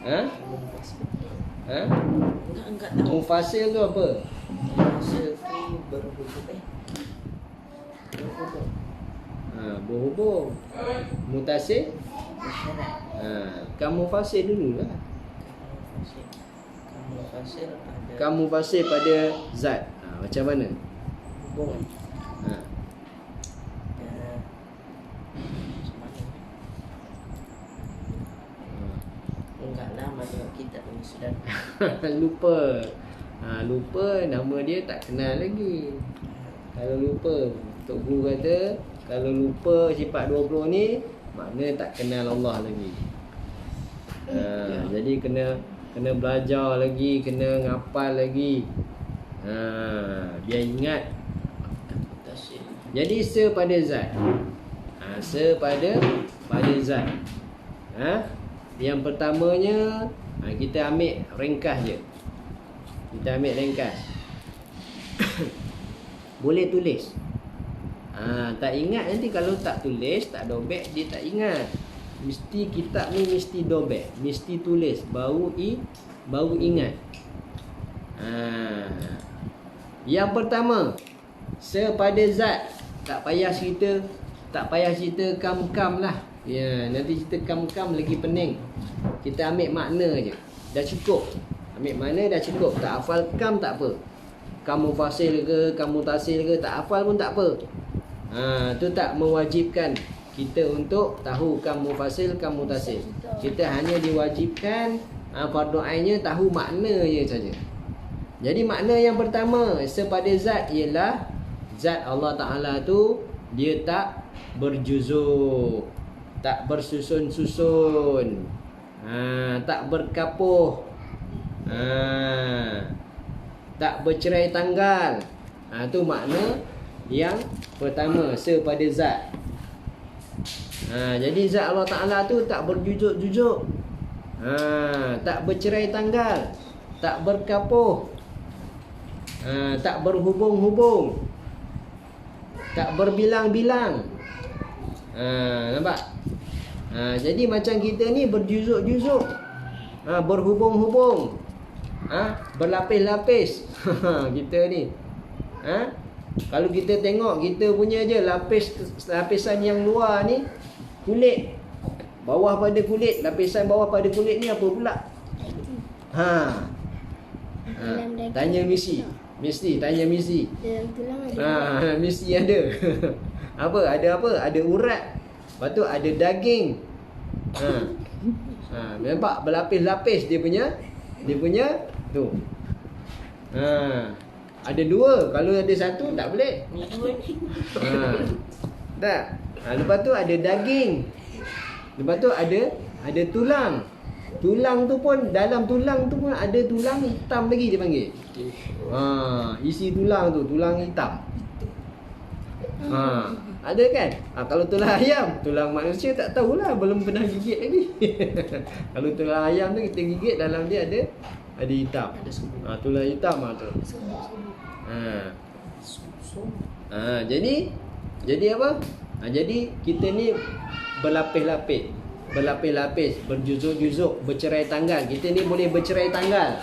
Ha? Ha? Enggak tahu. Mufasir tu apa? Tasir tu berhubung. Berhubung. Berhubung. Mutasir? Isyarat. Kamu fasir dulu lah. Kamu fasir pada Kamu fasir pada zat. Macam mana? hubung. Ha. Enggak lama tengok kitab ini sudah. Lupa. Lupa nama dia tak kenal lagi. Kalau lupa, Tok Guru kata kalau lupa sifat 20 ni makna tak kenal Allah lagi. Jadi kena belajar lagi, kena ngapal lagi. Biar ingat. Tasir. Jadi sepada zat. Sepada zat. Yang pertamanya kita ambil ringkas je. Kita ambil ringkas. Boleh tulis. Tak ingat nanti kalau tak tulis, tak dobek, dia tak ingat. Mesti kitab ni mesti dobek, mesti tulis baru ingat. Yang pertama, sepada zat. Tak payah cerita kam-kam lah. Ya, nanti cerita kam-kam lagi pening. Kita ambil makna je. Dah cukup. Ambil makna dah cukup. Tak hafal kam tak apa. Kamu fasil ke, kamu tasil ke, tak hafal pun tak apa. Tu tak mewajibkan kita untuk tahu kamu fasil, kamu tasil. Kita hanya diwajibkan fardu ainnya tahu makna je saja. Jadi makna yang pertama sepada zat ialah zat Allah Ta'ala tu dia tak berjuzuk, tak bersusun-susun, tak berkapuh, tak bercerai tanggal. Tu makna yang pertama sepada zat. Jadi zat Allah Ta'ala tu tak berjujuk-jujuk, tak bercerai tanggal, tak berkapuh, tak berhubung-hubung, tak berbilang-bilang. Nampak? Jadi macam kita ni berjuzuk-juzuk, berhubung-hubung, berlapis-lapis. Kita ni kalau kita tengok kita punya je lapisan yang luar ni kulit, bawah pada kulit, lapisan bawah pada kulit ni apa pula? Tanya misi. Mesti tanya misi. Mesti ada. Ada apa? Ada urat. Lepas tu ada daging. Nampak berlapis-lapis dia punya tu. Ada dua. Kalau ada satu tak boleh. Tak. Lepas tu ada daging. Lepas tu ada tulang. Tulang tu pun, dalam tulang tu pun ada tulang hitam lagi dia panggil. Isi tulang tu, tulang hitam. Ada kan? Kalau tulang ayam, tulang manusia tak tahulah, belum pernah gigit lagi. Kalau tulang ayam tu kita gigit, dalam dia ada hitam. Tulang hitam tu. Jadi apa? Jadi kita ni berlapis-lapis, berjuzuk-juzuk, bercerai tanggal. Kita ni boleh bercerai tanggal.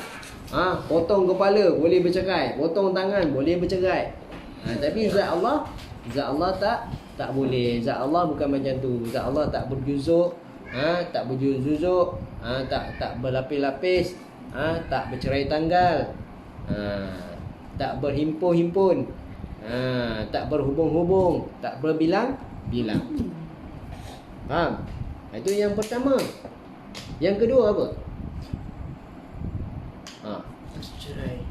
Potong kepala boleh bercerai, potong tangan boleh bercerai. Tapi zat Allah tak boleh. Zat Allah bukan macam tu. Zat Allah tak berjuzuk, tak berjuzuk, tak berlapis-lapis, tak bercerai tanggal, tak berhimpun-himpun, tak berhubung-hubung, tak berbilang-bilang. Faham? Itu yang pertama. Yang kedua apa? Cerai.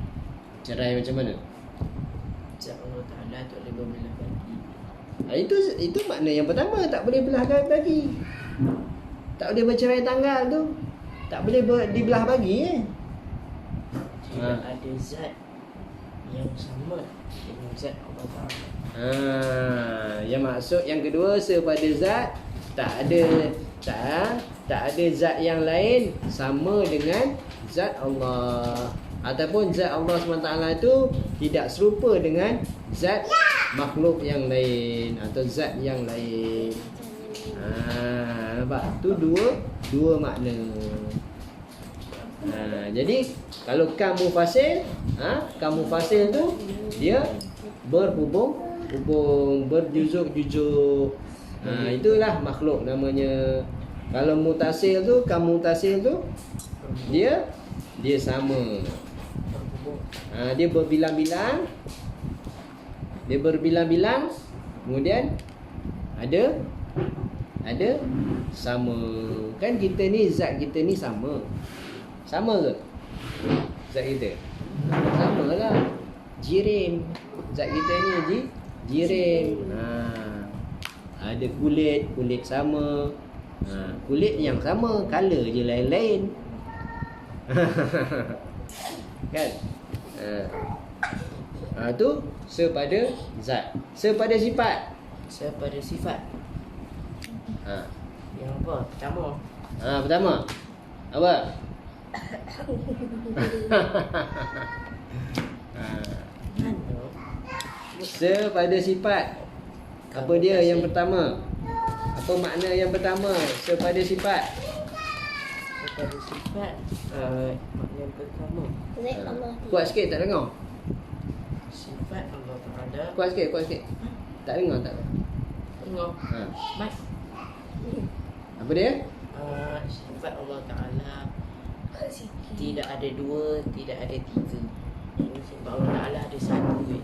Cerai macam mana? Zat Allah Ta'ala tak boleh berbelah bagi. Itu makna yang pertama, tak boleh belah bagi. Tak boleh bercerai tanggal tu. Tak boleh dibelah bagi. Tidak ada zat yang sama dengan zat Allah Ta'ala. Yang maksud yang kedua sepada zat, tak ada zat yang lain sama dengan zat Allah. ataupun zat Allah SWT itu tidak serupa dengan zat makhluk yang lain atau zat yang lain. Nampak? Tu dua makna. Jadi kalau kamu fasil, kamu fasil tu dia berhubung berjuzuk-juzuk. Itulah makhluk namanya. Kalau mutasil tu, kamu mutasil tu dia sama. Dia berbilang-bilang. Dia berbilang-bilang, kemudian ada sama. Kan kita ni, zat kita ni sama. Sama ke? Zat kita sama lah. Jirim. Zat kita ni jirim. Ada kulit sama. Kulit yang sama, color je lain-lain. Kan? Tu sepada zat. Sepada sifat. Sepada sifat. Yang apa? Pertama. Apa? Sepada sifat. Apa dia yang pertama? Apa makna yang pertama? Sepada sifat. Sepada sifat, makna yang pertama, Kuat sikit, tak dengar. sifat Allah Ta'ala. Kuat sikit. Tak dengar tak? Tengok. Mat. Apa dia? Sifat Allah Ta'ala tidak ada dua, tidak ada tiga. Ini sifat Allah Ta'ala ada satu je.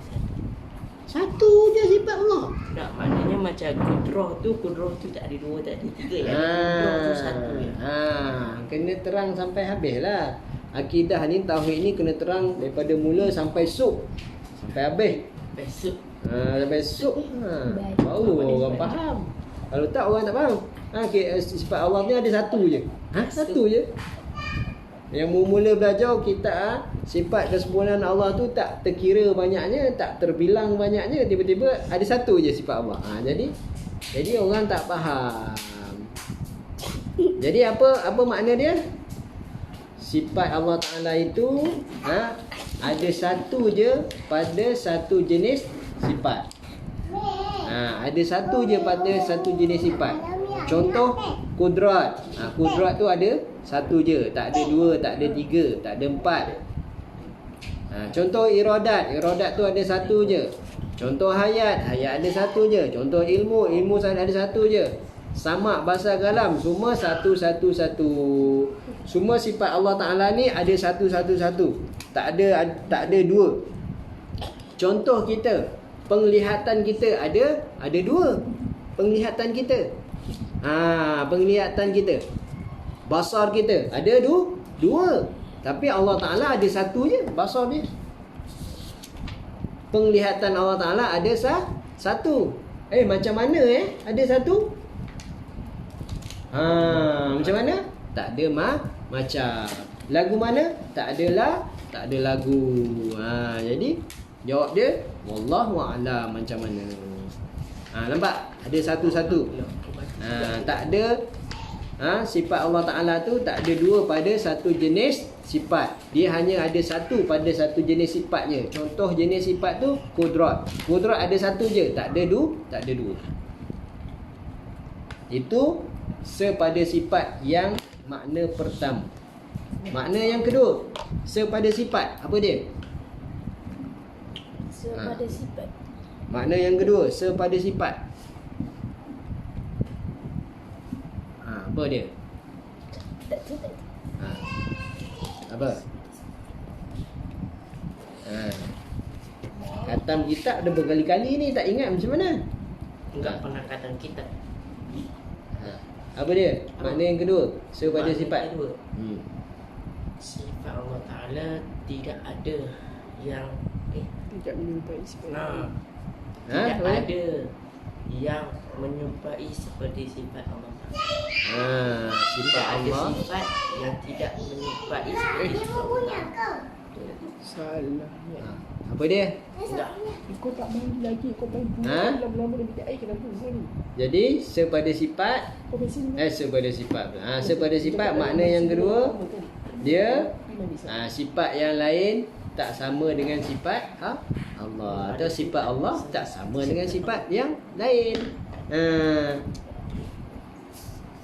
Satu je sifat Allah. Tak, maknanya macam kudrah tu tak ada dua, tak ada tiga. Kudrah tu satu je. Kena terang sampai habis lah. Akidah ni, tauhid ni kena terang daripada mula sampai sub. Sampai habis. Besok. Sampai sub. Baru orang faham. Kalau tak, orang tak faham. Sifat Allah ni ada satu je. Satu je. Yang mula belajar kita sifat kesempurnaan Allah tu tak terkira banyaknya, tak terbilang banyaknya, tiba-tiba ada satu je sifat Allah. Jadi orang tak faham. Jadi apa makna dia? Sifat Allah Ta'ala itu ada satu je pada satu jenis sifat. Ada satu je pada satu jenis sifat. Contoh kudrat. Kudrat tu ada satu je, tak ada dua, tak ada tiga, tak ada empat. Contoh iradat tu ada satu je. Contoh hayat ada satu je. Contoh ilmu ada satu je. Samak, basar, kalam, semua satu. Semua sifat Allah Ta'ala ni ada satu. Tak ada dua. Contoh kita, penglihatan kita ada dua. Penglihatan kita. Penglihatan kita. Basar kita ada dua. Tapi Allah Ta'ala ada satu je basar dia. Penglihatan Allah Ta'ala ada satu. Macam mana ada satu? Macam mana? Tak ada macam. Lagu mana? Tak ada lagu. Jadi jawab dia wallahu a'lam macam mana. Nampak? Ada satu-satu. Tak ada sifat Allah Ta'ala tu tak ada dua pada satu jenis sifat. Dia hanya ada satu pada satu jenis sifatnya. Contoh jenis sifat tu kudrat. Kudrat ada satu je, tak ada dua. Itu sepada sifat yang makna pertama. Makna yang kedua, sepada sifat. Apa dia? Sepada sifat. Makna yang kedua, sepada sifat. Apa dia? Apa? Khatam kitab dah berkali-kali ni, tak ingat macam mana? Enggak pernah khatam kitab. Apa dia? Makna yang kedua, sepada sifat. Kedua. Sifat Allah Ta'ala tidak ada yang Tidak menyumpai sifat. tidak ada yang menyerupai seperti sifat Allah Ta'ala. Sifat Ada Allah. sifat yang tidak menyerupai seperti sifat Allah Ta'ala. Salah. Apa dia? Tidak. Kau tak mandi lagi. Kau main bulan lama-lama dah minta air. Kenapa kau ni? Jadi sepada sifat. Kau bersih. Sepada sifat. Sepada sifat makna yang kedua, dia Sifat yang lain tak sama dengan sifat Allah, atau sifat Allah tak sama dengan sifat yang lain.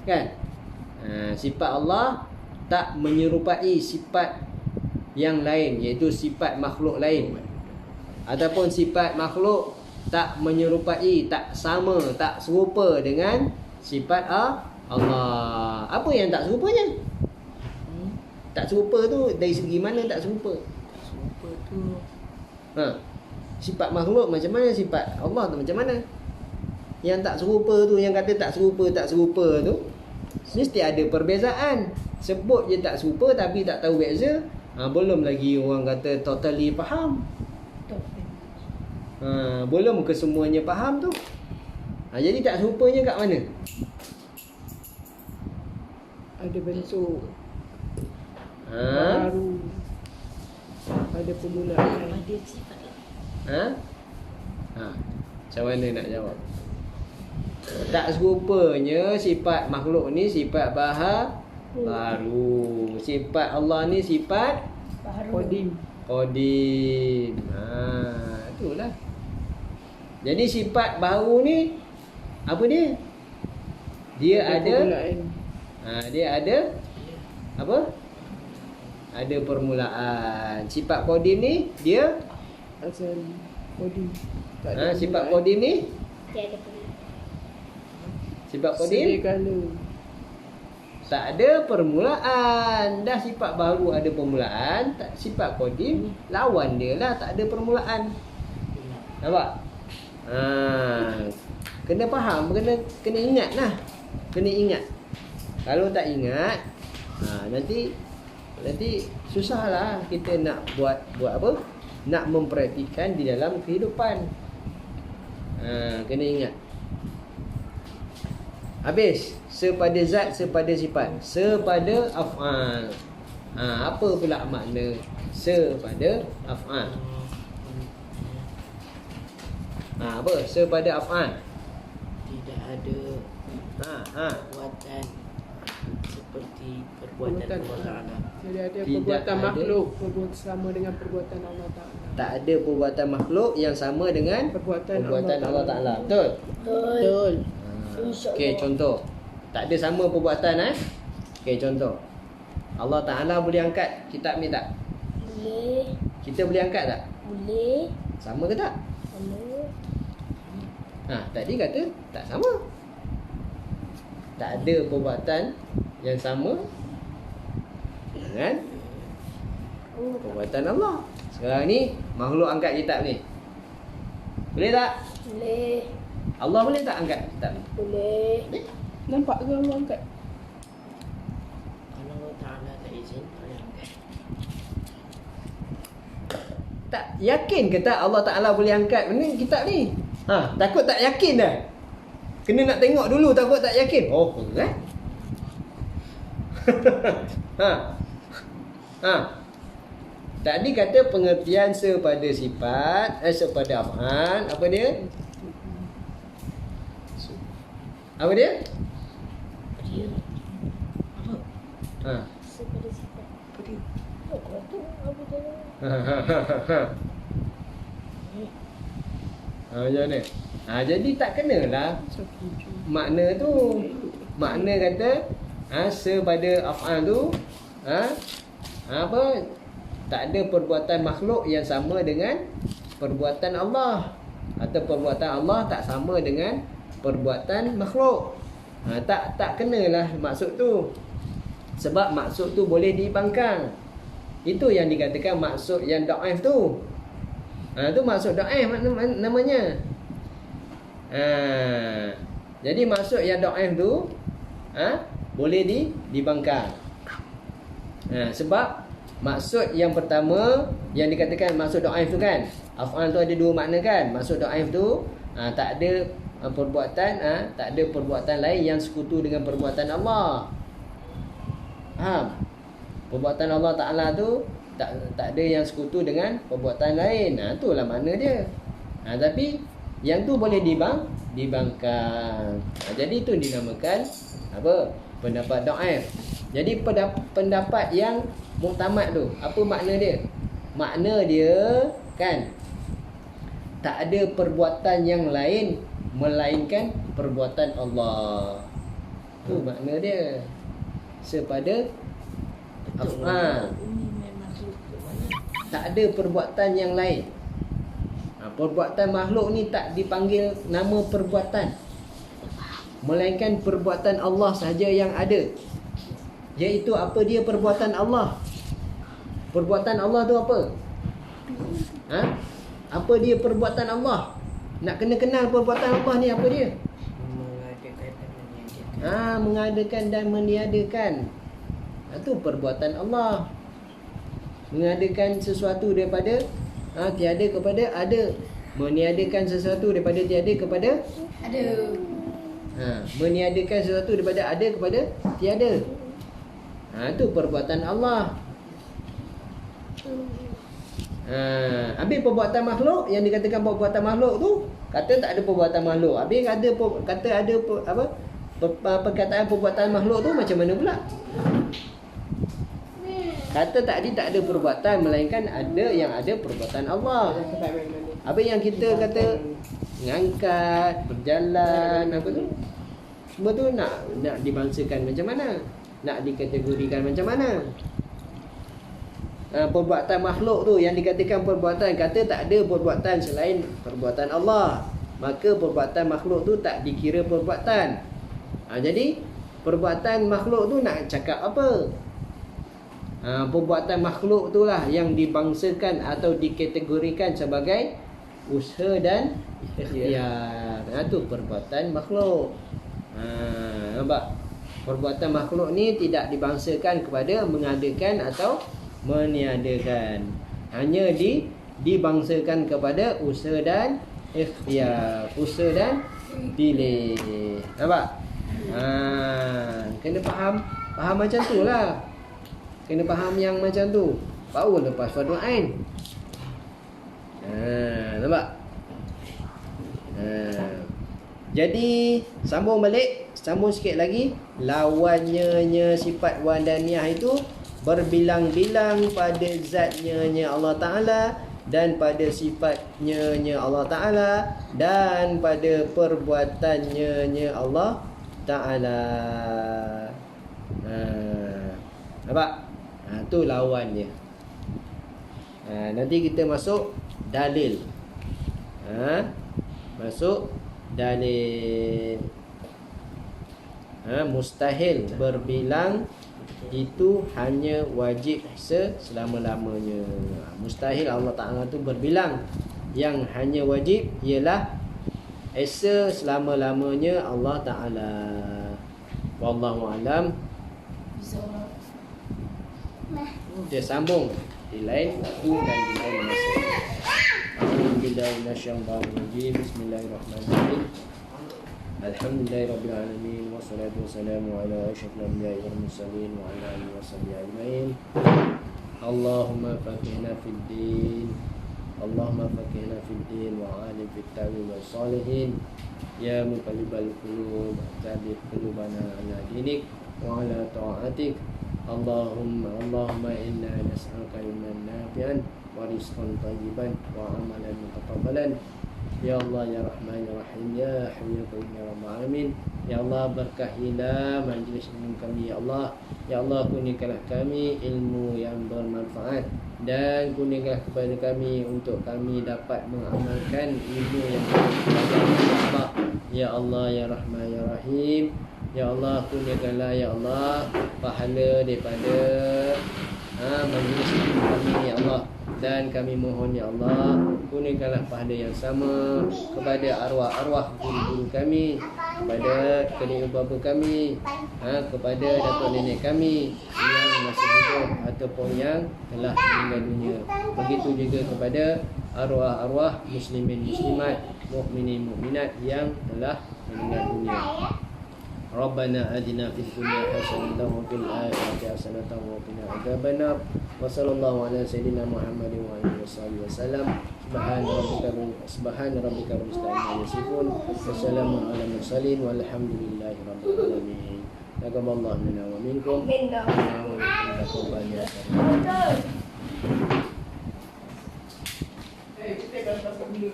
Kan? Sifat Allah tak menyerupai sifat yang lain, iaitu sifat makhluk lain. Ataupun sifat makhluk tak menyerupai, tak sama, tak serupa dengan sifat Allah. Apa yang tak serupanya? Tak serupa tu dari segi mana tak serupa? Tak serupa tu. Sifat makhluk macam mana, sifat Allah tu macam mana? Yang tak serupa tu, yang kata tak serupa tu, mesti ada perbezaan. Sebut je tak serupa tapi tak tahu beza. Belum lagi orang kata totally faham. Belum ke semuanya faham tu. Jadi tak serupanya kat mana? Ada bentuk baru, ada permulaan. Ada sifat. Macam mana nak jawab? Tak serupanya sifat makhluk ni sifat baru. Sifat Allah ni sifat Qadim. Itulah. Jadi sifat baru ni apa dia? Dia ada apa? Ada permulaan. Sifat qadim ni dia Asal Qadim. sifat qadim ni Tiada perlu. sifat qadim Sedia kala. tak ada permulaan. Dah sifat baru ada permulaan, sifat qadim lawan dia lah, tak ada permulaan. Nampak? Kena faham, kena ingat lah. Kena ingat. Kalau tak ingat, nanti susahlah kita nak buat apa? Nak mempraktikkan di dalam kehidupan. Kena ingat. Habis. Sepada zat, sepada sifat, sepada af'al. Apa pula makna sepada af'al? Apa? Sepada af'al. Tidak ada perbuatan seperti perbuatan Allah Ta'ala. Jadi ada Tidak perbuatan ada. makhluk sama dengan perbuatan Allah Ta'ala. Tak ada perbuatan makhluk yang sama dengan Perbuatan Allah Ta'ala. Betul? Betul. Okey, contoh. Tak ada sama perbuatan Okey, contoh. Allah Ta'ala boleh angkat kitab ni tak? Boleh. Kita boleh angkat tak? Boleh. Sama ke tak? Boleh. Tadi kata tak sama. Tak ada perbuatan yang sama dengan perbuatan Allah. Sekarang ni makhluk angkat kitab ni. Boleh tak? Boleh. Allah boleh tak angkat kitab ni? Boleh. Nampak ke Allah angkat? Kalau Allah Ta'ala tak izin, boleh angkat. Tak yakin ke tak Allah Ta'ala boleh angkat benda kitab ni? Takut tak yakin dah. Kena nak tengok dulu, takut tak yakin. Tadi kata pengertian sepada sifat, sepada af'al, apa dia? Apa dia? Dia apa? Sepada sifat. Apa dia? Kau tu apa dia? Macam mana? Jadi tak kenalah makna tu. Makna kata sepada af'al tu apa? Tak ada perbuatan makhluk yang sama dengan perbuatan Allah, atau perbuatan Allah tak sama dengan perbuatan makhluk. Tak kenalah maksud tu. Sebab maksud tu boleh dibangkang. Itu yang dikatakan maksud yang dhaif tu. Tu maksud dhaif namanya. Jadi maksud yang dhaif tu boleh dibangkang. Sebab maksud yang pertama yang dikatakan maksud dhaif tu kan, af'al tu ada dua makna kan. Maksud dhaif tu tak ada perbuatan tak ada perbuatan lain yang sekutu dengan perbuatan Allah. Faham? Perbuatan Allah Ta'ala tu tak ada yang sekutu dengan perbuatan lain. Itulah makna dia. Tapi yang tu boleh dibangkang. Jadi itu dinamakan apa? Pendapat dhaif. Jadi pendapat yang muktamad tu, apa makna dia? Makna dia kan tak ada perbuatan yang lain melainkan perbuatan Allah. Tu makna dia. Sepada tak ada perbuatan yang lain. Perbuatan makhluk ni tak dipanggil nama perbuatan, melainkan perbuatan Allah sahaja yang ada. Iaitu apa dia perbuatan Allah? Perbuatan Allah tu apa? Apa dia perbuatan Allah? Nak kena kenal perbuatan Allah ni apa dia? Mengadakan dan meniadakan. Itu perbuatan Allah. Mengadakan sesuatu daripada tiada kepada ada. Meniadakan sesuatu daripada tiada kepada Ada. Meniadakan sesuatu daripada ada kepada tiada. Itu perbuatan Allah. Habis perbuatan makhluk, yang dikatakan perbuatan makhluk tu, kata tak ada perbuatan makhluk. Habis kata ada apa? Perkataan perbuatan makhluk tu macam mana pula? Kata tadi tak ada perbuatan, melainkan ada yang ada perbuatan Allah. Habis yang kita kata ngangkat, berjalan, apa tu? Semua tu nak dibangsakan macam mana? Nak dikategorikan macam mana? Perbuatan makhluk tu yang dikatakan perbuatan, kata tak ada perbuatan selain perbuatan Allah, maka perbuatan makhluk tu tak dikira perbuatan. Jadi perbuatan makhluk tu nak cakap apa? Perbuatan makhluk tu lah yang dibangsakan atau dikategorikan sebagai usaha dan ikhtiar. Tu perbuatan makhluk. Nampak? Perbuatan makhluk ni tidak dibangsakan kepada mengadakan atau meniadakan. Hanya dibangsakan kepada usaha dan ikhtiar, usaha dan pilih. Nampak? Kena faham macam tu lah. Kena faham yang macam tu, baru lepas fardu ain. Nampak? Jadi sambung balik, sambung sikit lagi. Lawannya sifat wahdaniyah itu berbilang-bilang pada zatnya Allah Ta'ala, dan pada sifatnya Allah Ta'ala, dan pada perbuatannya Allah Ta'ala. Nampak? Tu lawan dia. Nanti kita masuk dalil. Masuk dalil. Mustahil berbilang itu hanya wajib selama-lamanya. Mustahil Allah Ta'ala tu berbilang. Yang hanya wajib ialah esa selama-lamanya Allah Ta'ala. Wallahu alam. Dia sambung di lain waktu dan di lain masa. Alhamdulillah minasyaitanir rajim. Bismillahirrahmanirrahim. Alhamdulillahirabbil alamin, wassalatu wassalamu ala asyrafil anbiya'i wal mursalin wa ala alihi washabbihi ajmain. Allahumma faqihna fid din. Allahumma faqihna fid din wa 'alim fit ta'wil was salihin. Ya muqallibal qulub, tsabbit qulubana ala dinik wa ala ta'atik. Allahumma inna nas'aluka ilman nafi'an wa rizqan thayyiban wa amalan mutaqabbalan. Ya Allah, Ya Rahman, Ya Rahim, Ya Hayyu Ya Qayyum, Ya Rabbal Alamin. Ya Allah, berkahilah majlis ilmu kami, Ya Allah. Ya Allah, kurniakanlah kami ilmu yang bermanfaat, dan kurniakanlah kepada kami untuk kami dapat mengamalkan ilmu yang bermanfaat. Ya Allah, Ya Rahman, Ya Rahim. Ya Allah, kurniakanlah, Ya Allah, pahala daripada majlis ilmu kami, Ya Allah. Dan kami mohon, Ya Allah, kurniakanlah pahala yang sama kepada arwah-arwah guru-guru kami, kepada kedua bapa kami, kepada datuk nenek kami yang masih hidup ataupun yang telah meninggal dunia. Begitu juga kepada arwah-arwah muslimin muslimat, mukminin mukminat yang telah meninggal dunia. Rabbana atina fid dunya hasanatan wa fil akhirati hasanatan wa qina adzabannar. Wa sallallahu ala sayyidina Muhammadin wa alihi wasallam. Subhana rabbika rabbil izzati amma yasifun. Wassalamu ala mursalin walhamdulillahi rabbil alamin. Taqabbalallahu minna wa minkum. Amin dah. Taqabbal ya. Betul. Eh, kita dah dapat dulu.